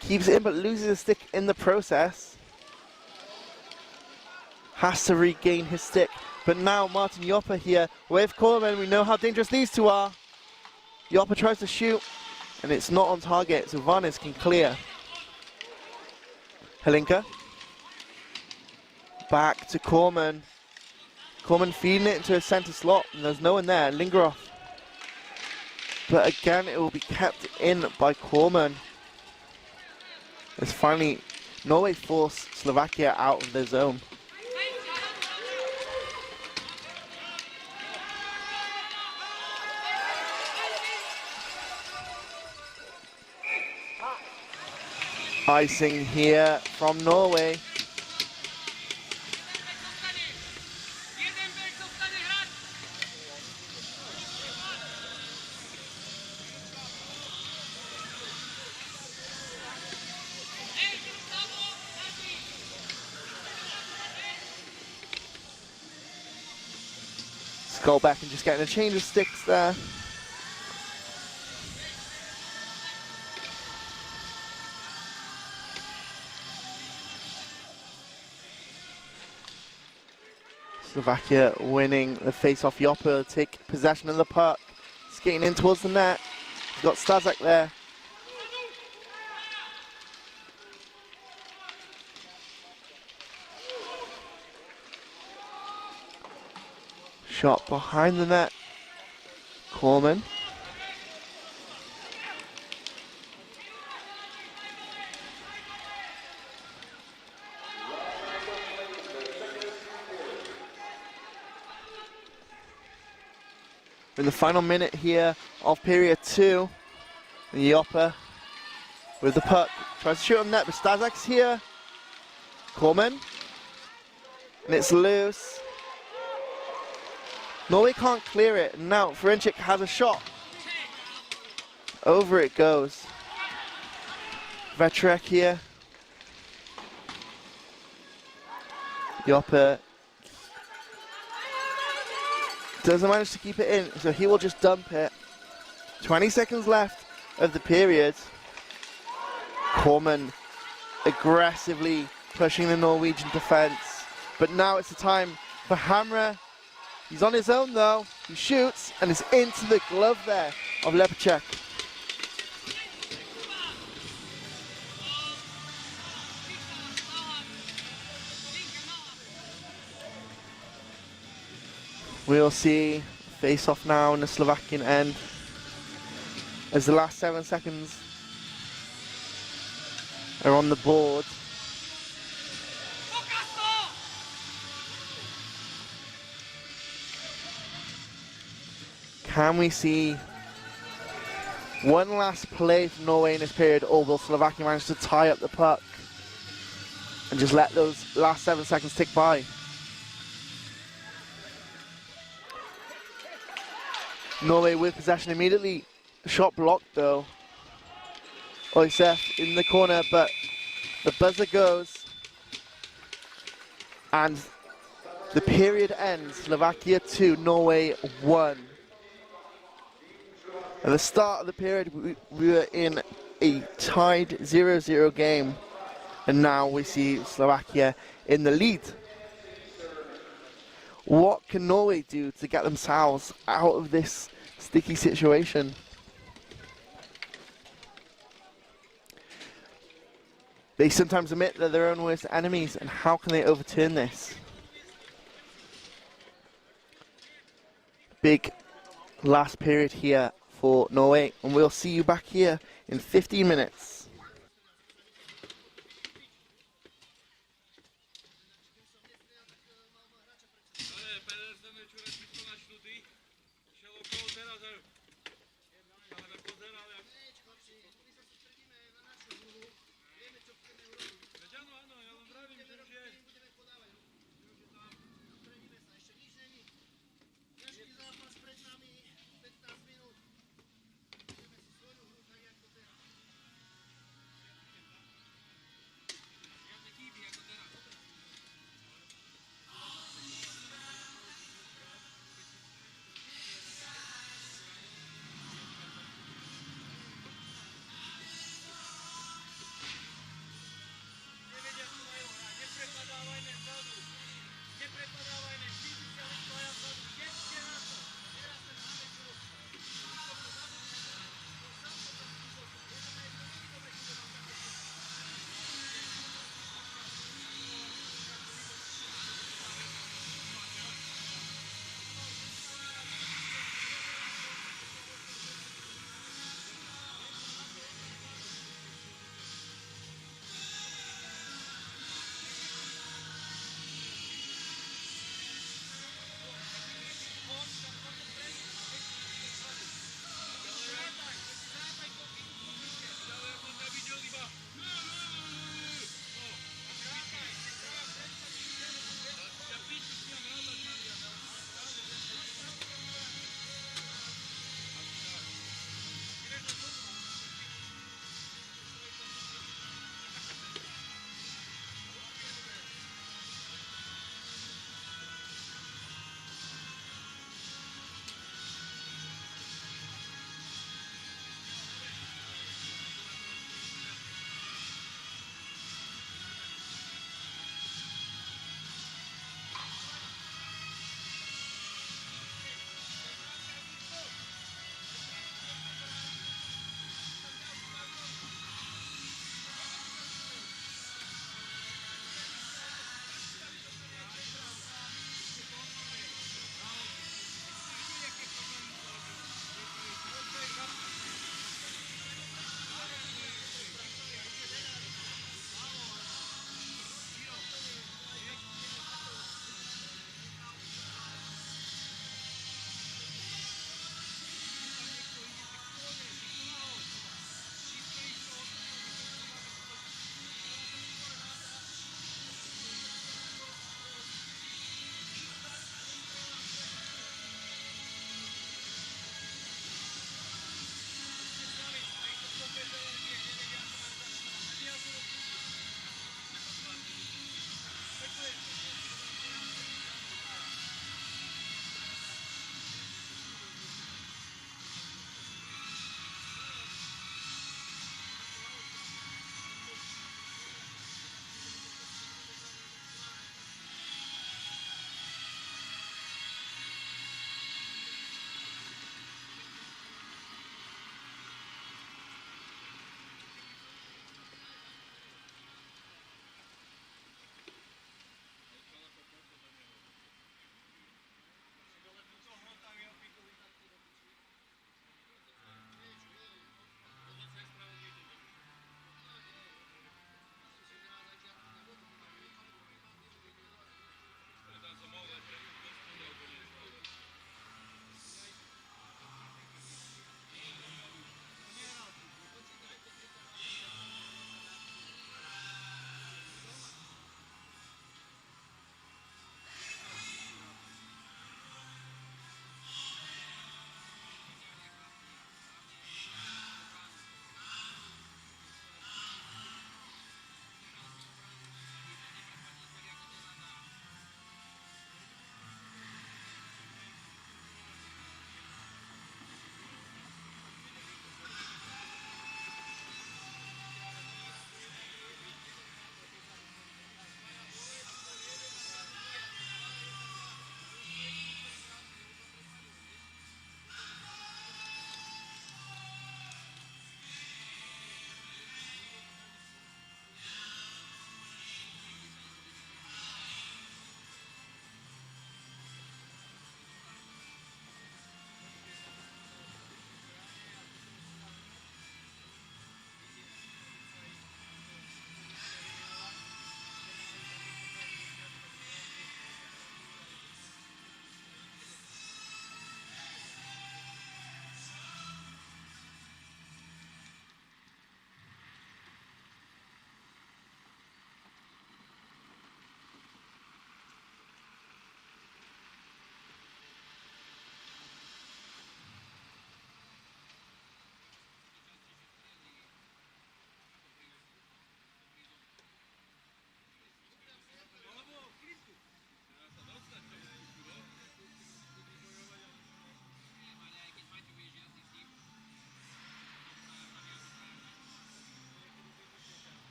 keeps it in but loses a stick in the process. Has to regain his stick, but now Martin Joppa here with Coleman. We know how dangerous these two are. Joppa tries to shoot, and it's not on target, so Varnes can clear. Helinka. Back to Corman. Corman feeding it into a centre slot, and there's no one there. Lingeroff. But again, it will be kept in by Corman. As finally, Norway force Slovakia out of their zone. Icing here from Norway. Goalless and just getting a change of sticks there. Slovakia winning the face-off. Joppa take possession of the puck, skating in towards the net. He's got Stazak there. Shot behind the net. Corman. In the final minute here of period 2, Joppa with the puck tries to shoot on net, but Stazak's here. Corman, and it's loose. Norway can't clear it, and now Ferencik has a shot. Over it goes. Vetrek here. Joppa doesn't manage to keep it in, so he will just dump it. 20 seconds left of the period. Corman aggressively pushing the Norwegian defense, but now it's the time for Hamre. He's on his own though. He shoots and is into the glove there of Lepacek. We'll see face-off now in the Slovakian end as the last 7 seconds are on the board. Can we see one last play from Norway in this period, or will Slovakia manage to tie up the puck and just let those last 7 seconds tick by? Norway with possession immediately. Shot blocked though. Oysef in the corner, but the buzzer goes. And the period ends. Slovakia 2, Norway 1. At the start of the period, we were in a tied 0-0 game, and now we see Slovakia in the lead. What can Norway do to get themselves out of this sticky situation? They sometimes admit they're their own worst enemies, and how can they overturn this? Big last period here for Norway, and we'll see you back here in 15 minutes.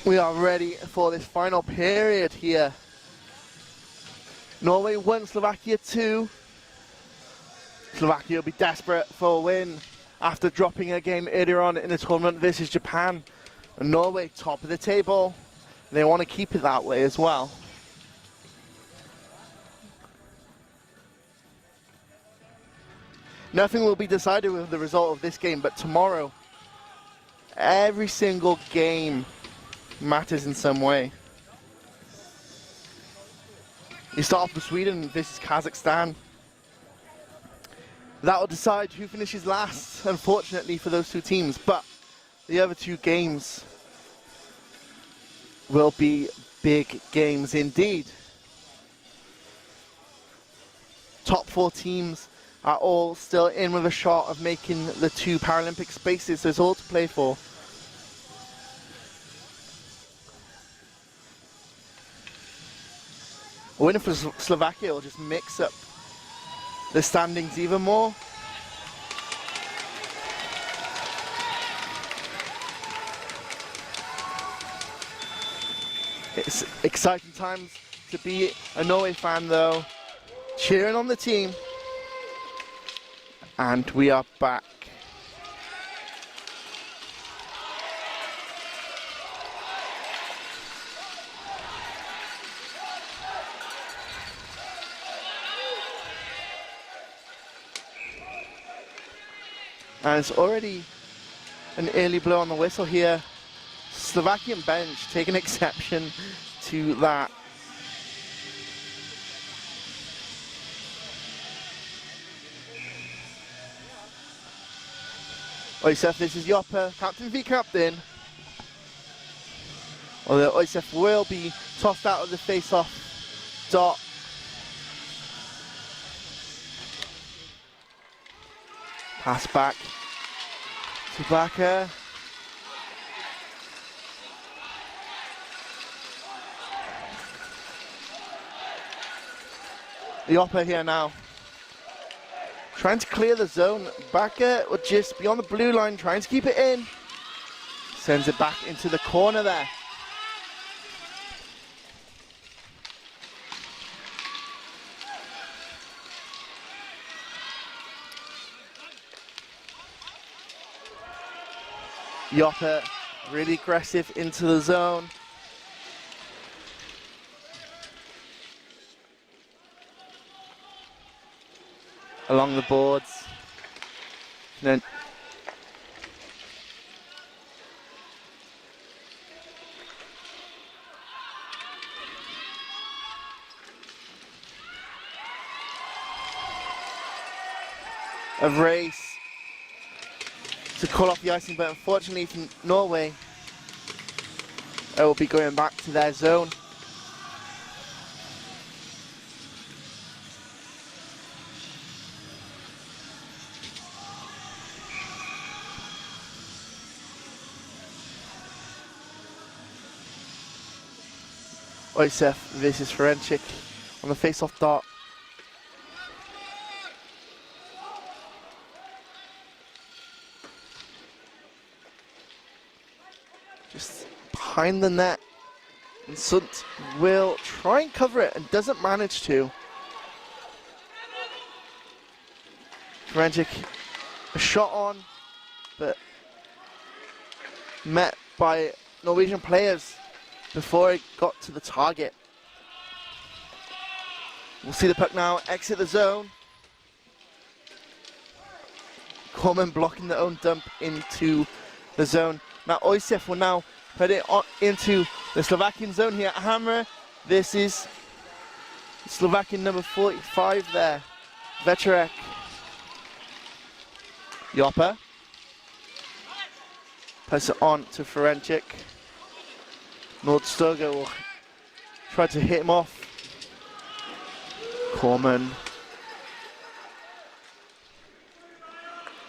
We are ready for this final period here. Norway 1, Slovakia 2. Slovakia will be desperate for a win after dropping a game earlier on in the tournament versus Japan. And Norway, top of the table. They want to keep it that way as well. Nothing will be decided with the result of this game, but tomorrow, every single game matters in some way. You start off with Sweden versus Kazakhstan. That will decide who finishes last, unfortunately, for those two teams. But the other two games will be big games indeed. Top 4 teams are all still in with a shot of making the 2 Paralympic spaces, so it's all to play for. A winner for Slovakia will just mix up the standings even more. It's exciting times to be a Norway fan though, cheering on the team. And we are back. And it's already an early blow on the whistle here. Slovakian bench taking exception to that. Oysef, this is Joppa, captain v captain. Although Oysef will be tossed out of the face-off dot. Pass back to Bakker. Joppa here now. Trying to clear the zone. Bakker would just be on the blue line, trying to keep it in. Sends it back into the corner there. Joppa really aggressive into the zone. Along the boards. And then a race to call off the icing, but unfortunately for Norway, it will be going back to their zone. Oysef versus Ferenchik on the face-off dart. Just behind the net. And Sunt will try and cover it and doesn't manage to. Ferenchik, a shot on, but met by Norwegian players before it got to the target. We'll see the puck now exit the zone. Corman blocking the own dump into the zone. Now Oysef will now put it on into the Slovakian zone here. Hammer, this is Slovakian number 45 there. Večerek. Joppa. Pass it on to Ferenchik. Nordstoga will try to hit him off. Corman.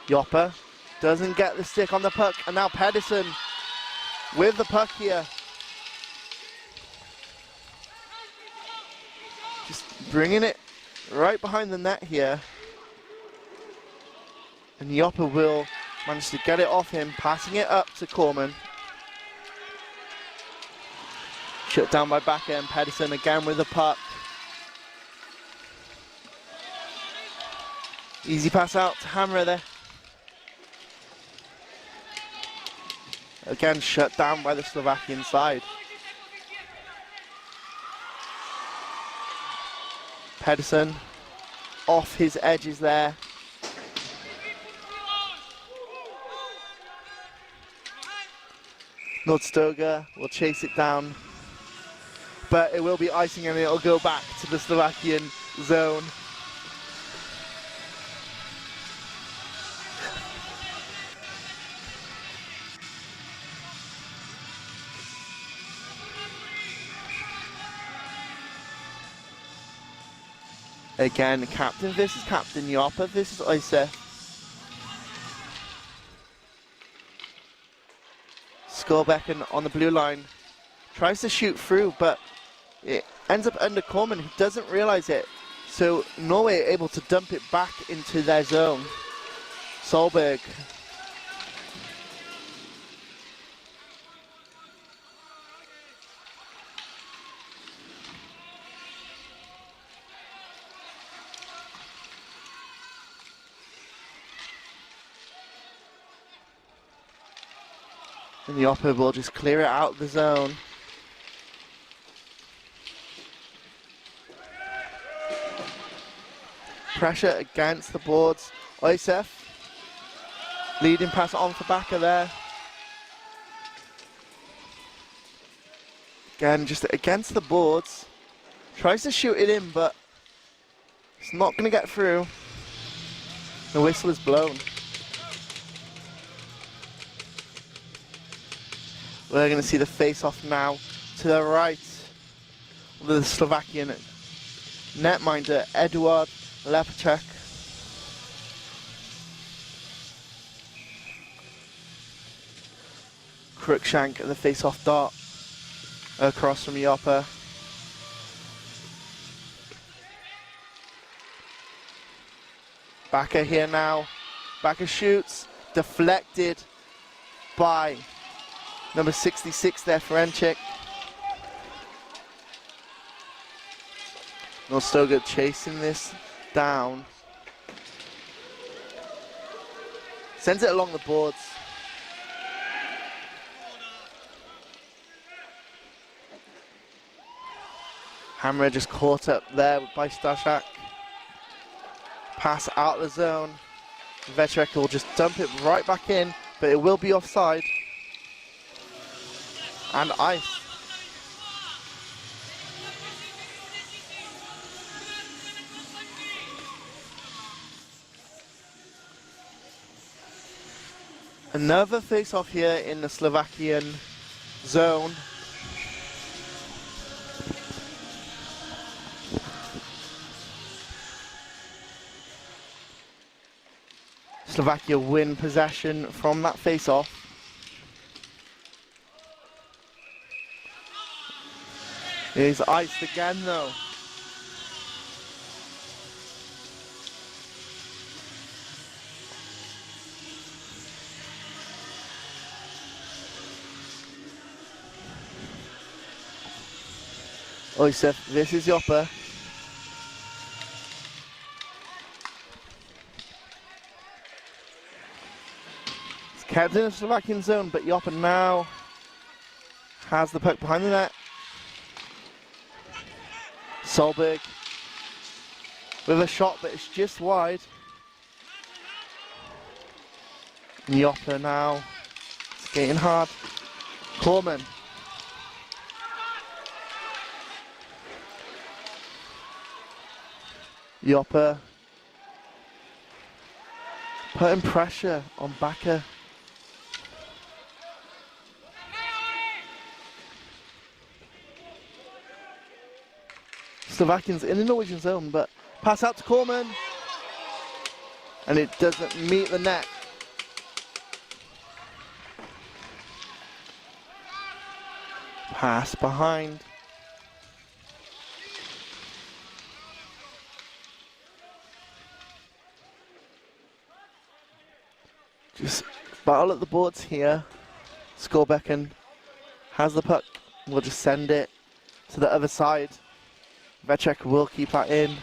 Joppa doesn't get the stick on the puck, and now Pedersen with the puck here. Just bringing it right behind the net here. And Joppa will manage to get it off him, passing it up to Corman. Shut down by Backer, and Pedersen again with the puck. Easy pass out to Hammer there. Again, shut down by the Slovakian side. Pedersen off his edges there. Nordstoga will chase it down, but it will be icing and it'll go back to the Slovakian zone. Again, captain versus captain, Jopa versus Oise. Skolbecken on the blue line, tries to shoot through, but it ends up under Corman, who doesn't realise it. So Norway are able to dump it back into their zone. Solberg. And the Oppo will just clear it out of the zone. Pressure against the boards. Oisef, leading pass on for Backer there. Again, just against the boards. Tries to shoot it in, but it's not going to get through. The whistle is blown. We're going to see the face-off now to the right of the Slovakian netminder Eduard Lepacek. Cruikshank at the face-off dart across from Jopa. Backer here now. Backer shoots, deflected by number 66 there, Ferencik. Nordstoga chasing this down. Sends it along the boards. Hammer just caught up there by Stashak. Pass out the zone. Vetrek will just dump it right back in, but it will be offside. And ice. Another face-off here in the Slovakian zone. Slovakia win possession from that face-off. He's iced again though. Oisef, this is Jopa. It's kept in the Slovakian zone, but Jopa now has the puck behind the net. Solberg with a shot, but it's just wide. Jopa now skating hard. Corman. Jopa putting pressure on Backer. Slovakians in the Norwegian zone, but pass out to Corman. And it doesn't meet the net. Pass behind. Just battle at the boards here. Skolbecken has the puck. We'll just send it to the other side. Vecek will keep that in.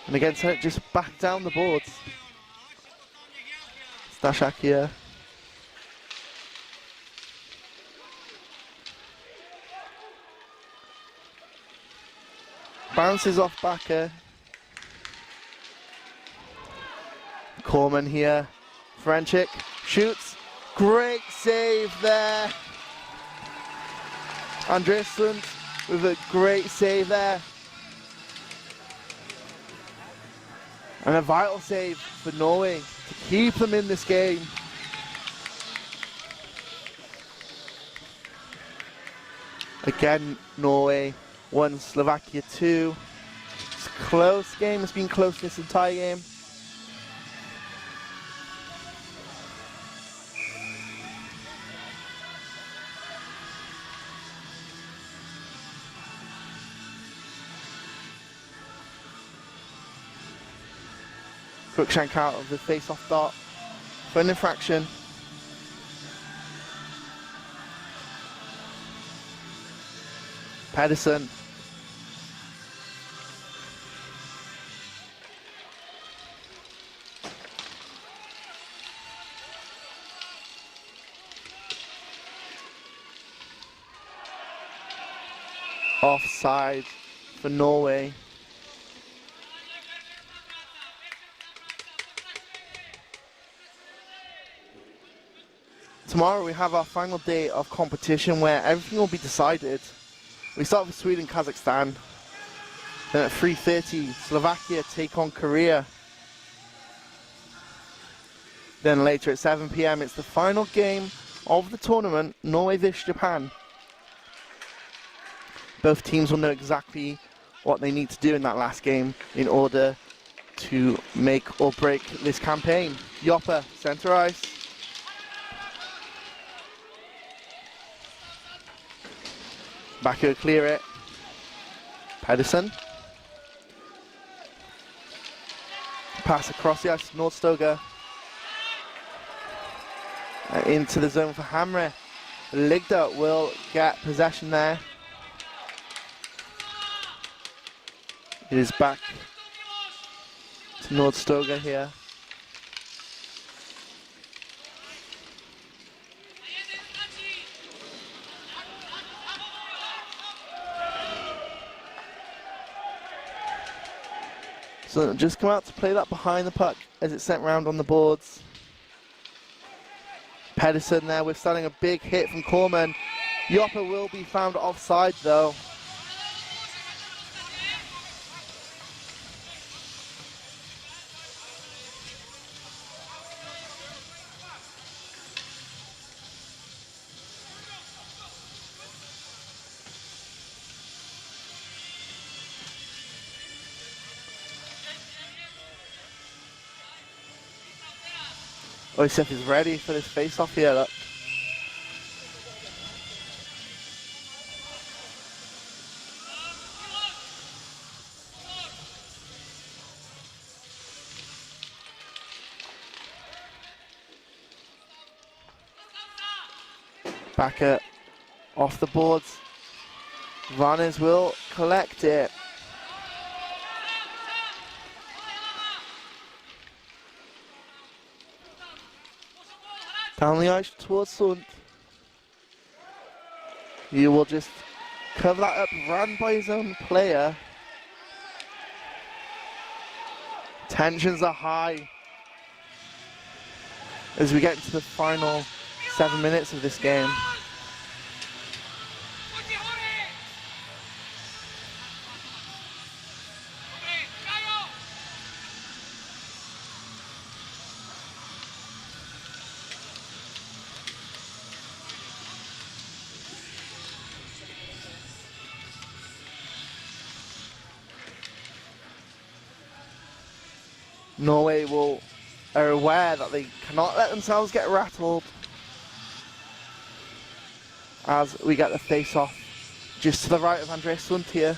And again, send it just back down the boards. Stashak here. Bounces off Backer. Corman here. Franchik shoots. Great save there. Andreasen with a great save there. And a vital save for Norway to keep them in this game. Again, Norway 1, Slovakia 2. It's a close game. It's been close this entire game. Quick shank out of the face-off dart for an infraction. Pedersen. Offside for Norway. Tomorrow we have our final day of competition where everything will be decided. We start with Sweden, Kazakhstan. Then at 3:30, Slovakia take on Korea. Then later at 7 PM, it's the final game of the tournament, Norway vs Japan. Both teams will know exactly what they need to do in that last game in order to make or break this campaign. Joppa, center ice. Backer clear it. Pedersen. Pass across the ice to Nordstoga. Into the zone for Hamre. Ligda will get possession there. It is back to Nordstoga here. So just come out to play that behind the puck as it's sent round on the boards. Pedersen there withstanding a big hit from Corman. Joppa will be found offside though. Oisef is ready for this face-off here, look. Backer off the boards. Runners will collect it. Down the ice towards Sund. He will just cover that up, run by his own player. Tensions are high as we get into the final 7 minutes of this game. Norway are aware that they cannot let themselves get rattled as we get the face-off just to the right of Andreas Sund here.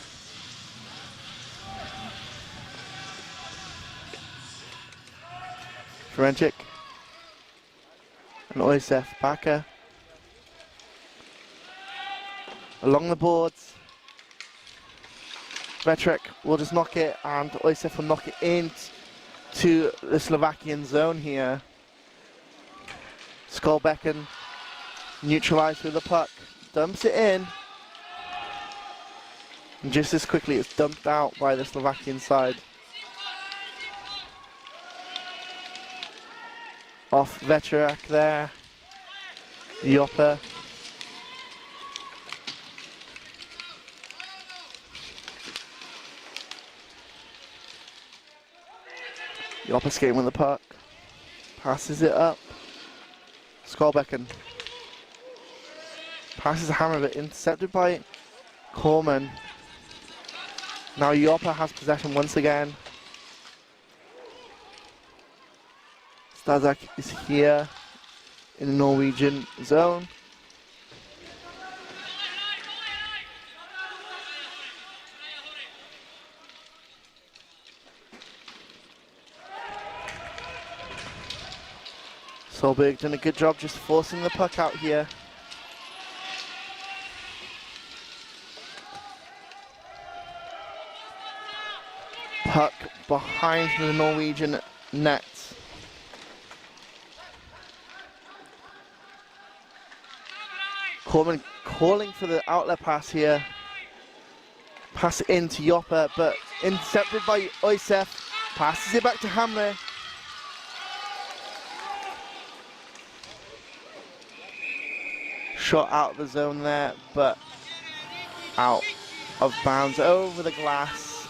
Ferencik and Oisef Backer along the boards. Vetrek will just knock it, and Oisef will knock it into the Slovakian zone here. Skolbecken neutralised with the puck, dumps it in, and just as quickly it's dumped out by the Slovakian side. Off Vetrek there, Joppe. Joppe skating with the puck, passes it up. Skolbecken passes the hammer, but intercepted by Corman. Now Joppe has possession once again. Stazak is here in the Norwegian zone. Solberg done a good job just forcing the puck out here. Puck behind the Norwegian net. Corman calling for the outlet pass here. Pass it in to Joppe, but intercepted by Oisef. Passes it back to Hamre. Shot out of the zone there, but out of bounds over the glass.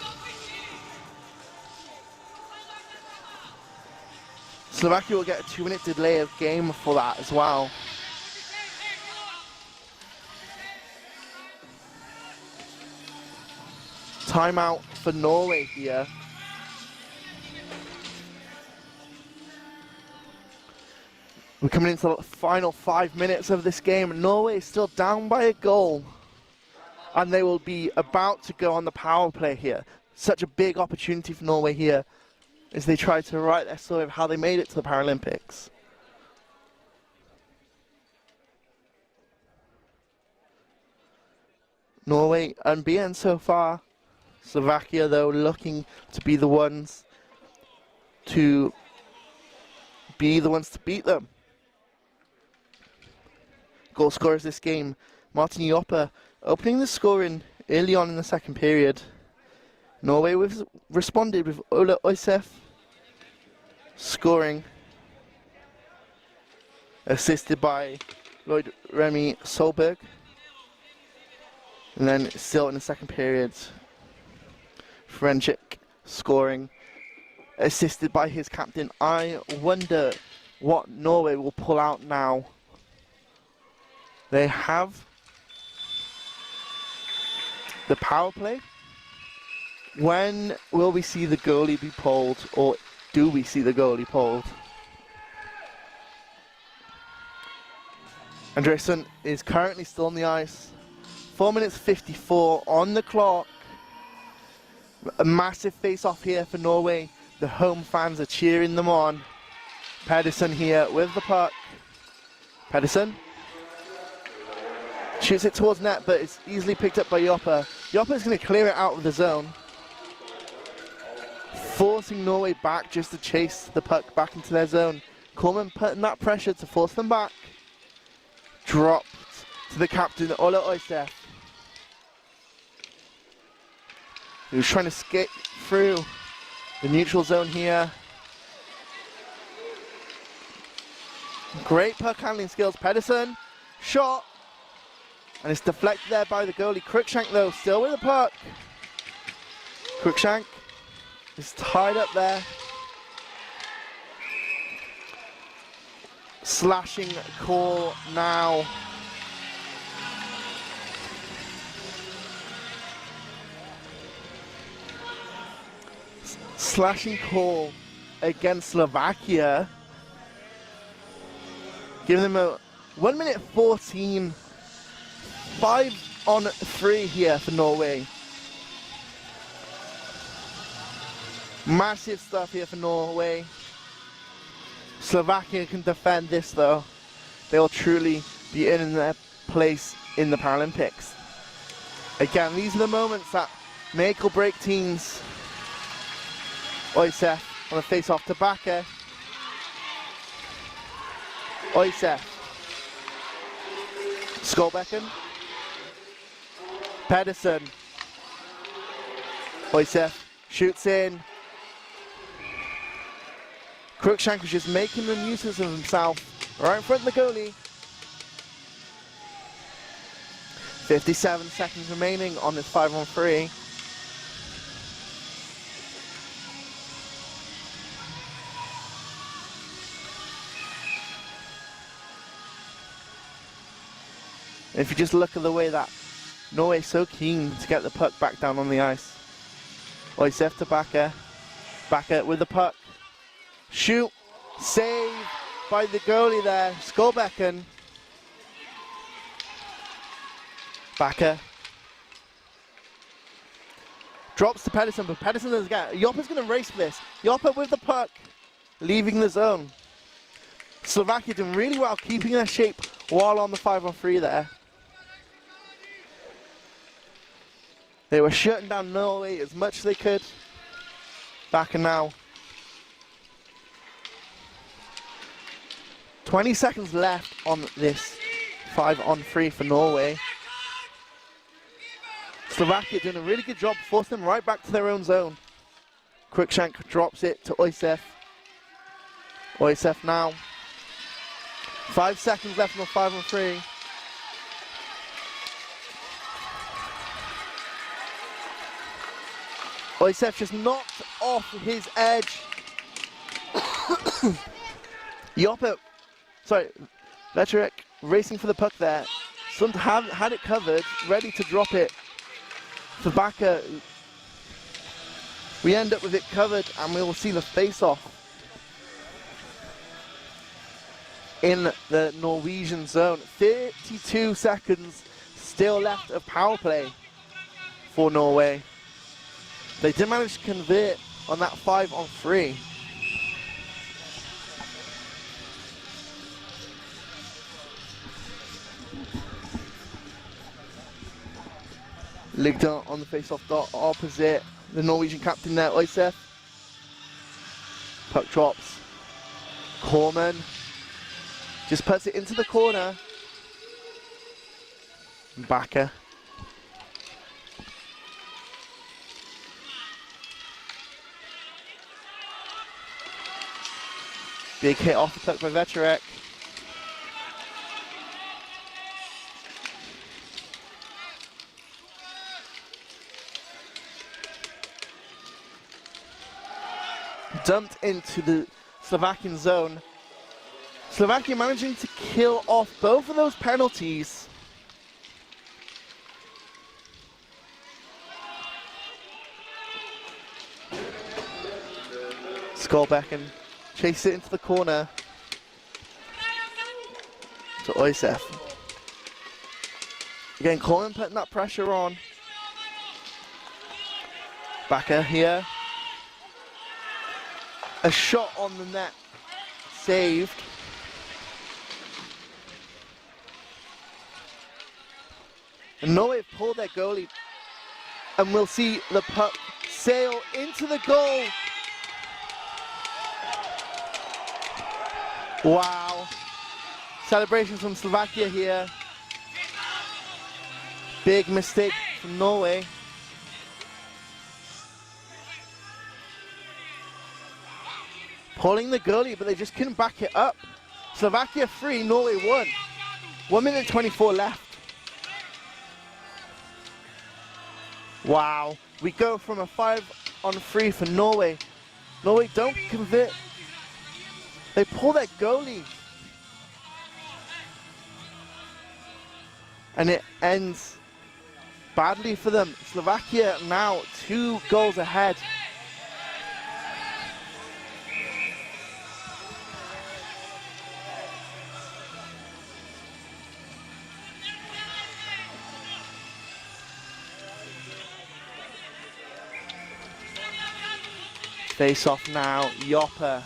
Slovakia will get a 2-minute delay of game for that as well. Timeout for Norway here. We're coming into the final 5 minutes of this game. Norway is still down by a goal, and they will be about to go on the power play here. Such a big opportunity for Norway here as they try to write their story of how they made it to the Paralympics. Norway unbeaten so far. Slovakia, though, looking to be the ones to beat them. Goal scorers this game, Martin Joppe opening the scoring early on in the second period. Norway responded with Ole Oisef scoring, assisted by Lloyd Remy Solberg. And then still in the second period, Frenchik scoring, assisted by his captain. I wonder what Norway will pull out now. They have the power play. When will we see the goalie be pulled, or do we see the goalie pulled? Andresson is currently still on the ice. 4 minutes 54 on the clock. A massive face-off here for Norway. The home fans are cheering them on. Pedersen here with the puck. Pedersen shoots it towards net, but it's easily picked up by Joppe. Joppe is going to clear it out of the zone, forcing Norway back just to chase the puck back into their zone. Corman putting that pressure to force them back. Dropped to the captain, Ole Oisef, who's trying to skate through the neutral zone here. Great puck handling skills. Pedersen, shot, and it's deflected there by the goalie. Cruikshank, though, still with the puck. Cruikshank is tied up there. Slashing call now. Slashing call against Slovakia. Giving them a 1 minute 14. 5-on-3 here for Norway. Massive stuff here for Norway. Slovakia can defend this, though. They will truly be in their place in the Paralympics. Again, these are the moments that Make or break teams. Oysef on the face-off to Bakker. Oysef. Skolbecken. Pedersen. Oysef shoots in. Cruikshank was just making the nuisance of himself right in front of the goalie. 57 seconds remaining on this 5-on-3. If you just look at the way that Norway's so keen to get the puck back down on the ice. Oysef to Bakker. Bakker with the puck. Shoot. Save by the goalie there. Skolbecken. Bakker. Drops to Pedersen, but Pedersen doesn't get it. Joppa's going to race for this. Joppa with the puck. Leaving the zone. Slovakia doing really well keeping their shape while on the 5-on-3 there. They were shutting down Norway as much as they could. Bakker now. 20 seconds left on this 5-on-3 for Norway. Slovakia doing a really good job, forcing them right back to their own zone. Cruikshank drops it to Oysef. Oysef now. 5 seconds left on the 5-on-3. Oysef just knocked off his edge. Joppa, sorry, Veterek racing for the puck there. Sund had it covered, ready to drop it for Bakker. We end up with it covered and we will see the face-off in the Norwegian zone. 32 seconds still left of power play for Norway. They did manage to convert on that 5-on-3. Ligda on the face-off dot opposite the Norwegian captain there, Oysef. Puck drops. Corman just puts it into the corner. Bakker. Big hit off the puck by Veterek. Dumped into the Slovakian zone. Slovakia managing to kill off both of those penalties. Skolbecken chase it into the corner to Oysef. Again, Coleman putting that pressure on. Bakker here. A shot on the net, saved. And Norway have pulled their goalie, and we'll see the puck sail into the goal. Wow. Celebrations from Slovakia here. Big mistake from Norway. Pulling the goalie, but they just couldn't back it up. Slovakia 3, Norway 1. 1 minute 24 left. Wow. We go from a 5-on-3 for Norway. Norway don't convert. They pull their goalie. And it ends badly for them. Slovakia now 2 goals ahead. Face off now, Joppa.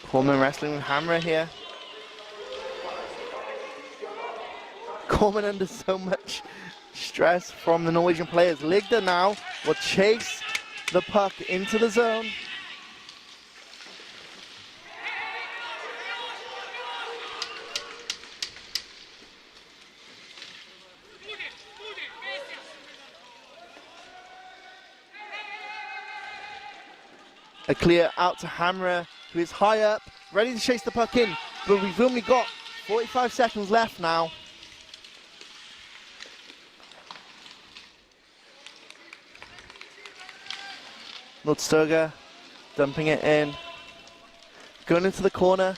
Coleman wrestling with Hammer here. performing under so much stress from the Norwegian players. Ligda now will chase the puck into the zone. A clear out to Hammer, who is high up, ready to chase the puck in, but we've only got 45 seconds left now. Nordstoga dumping it in, going into the corner.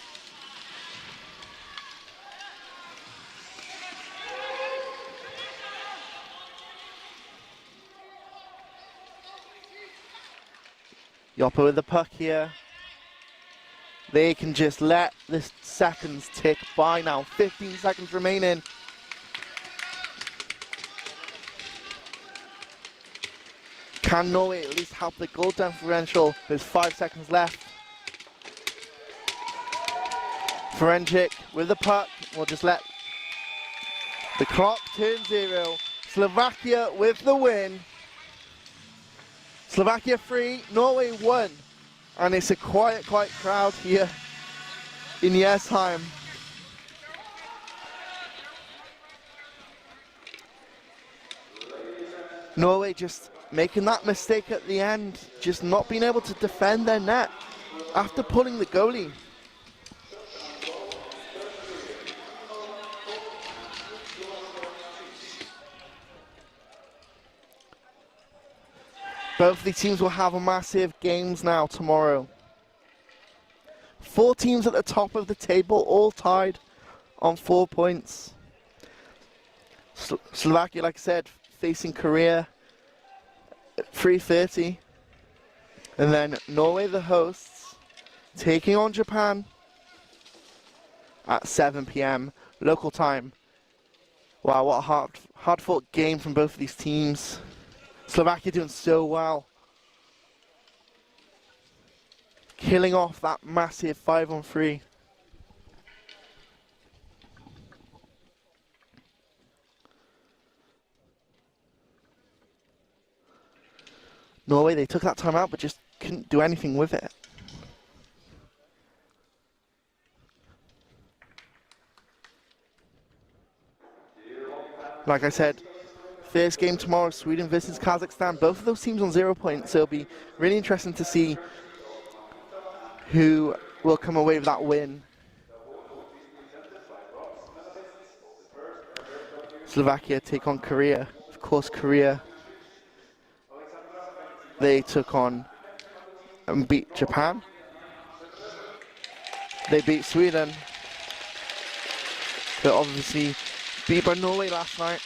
Yoppa with the puck here. They can just let the seconds tick by now. 15 seconds remaining. Can Norway at least help the goal differential? There's 5 seconds left. Ferencic with the puck. We'll just let the clock turn 0. Slovakia with the win. Slovakia 3, Norway 1. And it's a quiet crowd here in Jessheim. Norway just making that mistake at the end, just not being able to defend their net after pulling the goalie. Both of these teams will have a massive games now tomorrow. 4 teams at the top of the table, all tied on 4 points. Slovakia, like I said, facing Korea at 3:30. And then Norway, the hosts, taking on Japan at 7 p.m. local time. Wow, what a hard-fought game from both of these teams. Slovakia doing so well. Killing off that massive 5-on-3. Norway, they took that time out but just couldn't do anything with it. Like I said, first game tomorrow, Sweden versus Kazakhstan. Both of those teams on 0 points, so it'll be really interesting to see who will come away with that win. Slovakia take on Korea. Of course, Korea, they took on and beat Japan. They beat Sweden, but obviously beat by Norway last night.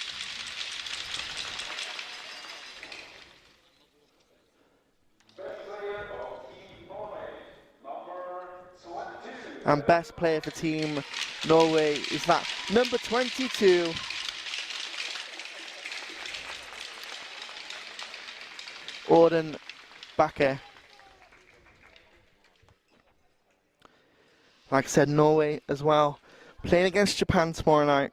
And best player for Team Norway is that number 22, Auden Bakke. Like I said, Norway as well, playing against Japan tomorrow night.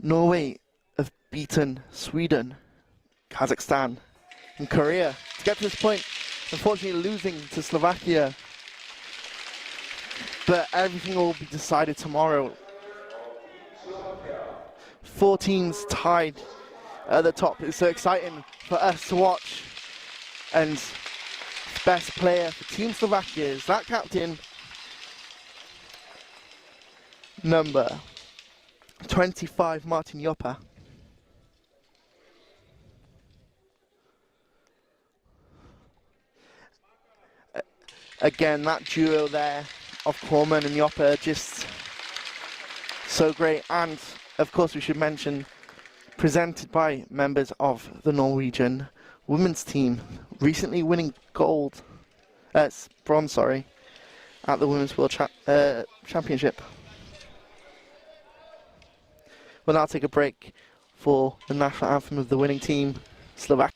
Norway have beaten Sweden, Kazakhstan and Korea to get to this point, unfortunately losing to Slovakia. But everything will be decided tomorrow. 4 teams tied at the top. It's so exciting for us to watch. And best player for Team Slovakia is that captain, number 25, Martin Yoppa. Again, that duo there of Corman and Yoppa, just so great. And of course we should mention, presented by members of the Norwegian women's team, recently winning bronze, sorry, at the Women's World Championship. We'll now take a break for the national anthem of the winning team, Slovakia.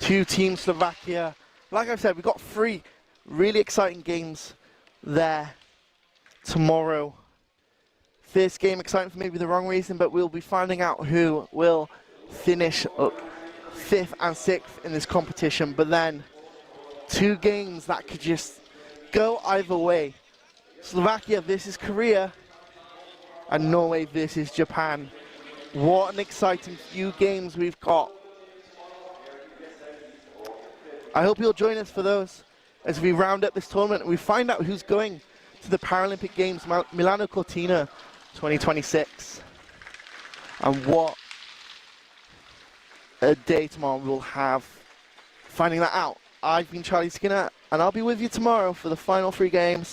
to Team Slovakia. Like I've said, we've got 3 really exciting games there tomorrow. First game exciting for maybe the wrong reason, but we'll be finding out who will finish 5th and 6th in this competition. But then 2 games that could just go either way. Slovakia versus Korea and Norway versus Japan. What an exciting few games we've got. I hope you'll join us for those as we round up this tournament and we find out who's going to the Paralympic Games Milano Cortina 2026. And what a day tomorrow we'll have finding that out. I've been Charlie Skinner and I'll be with you tomorrow for the final 3 games.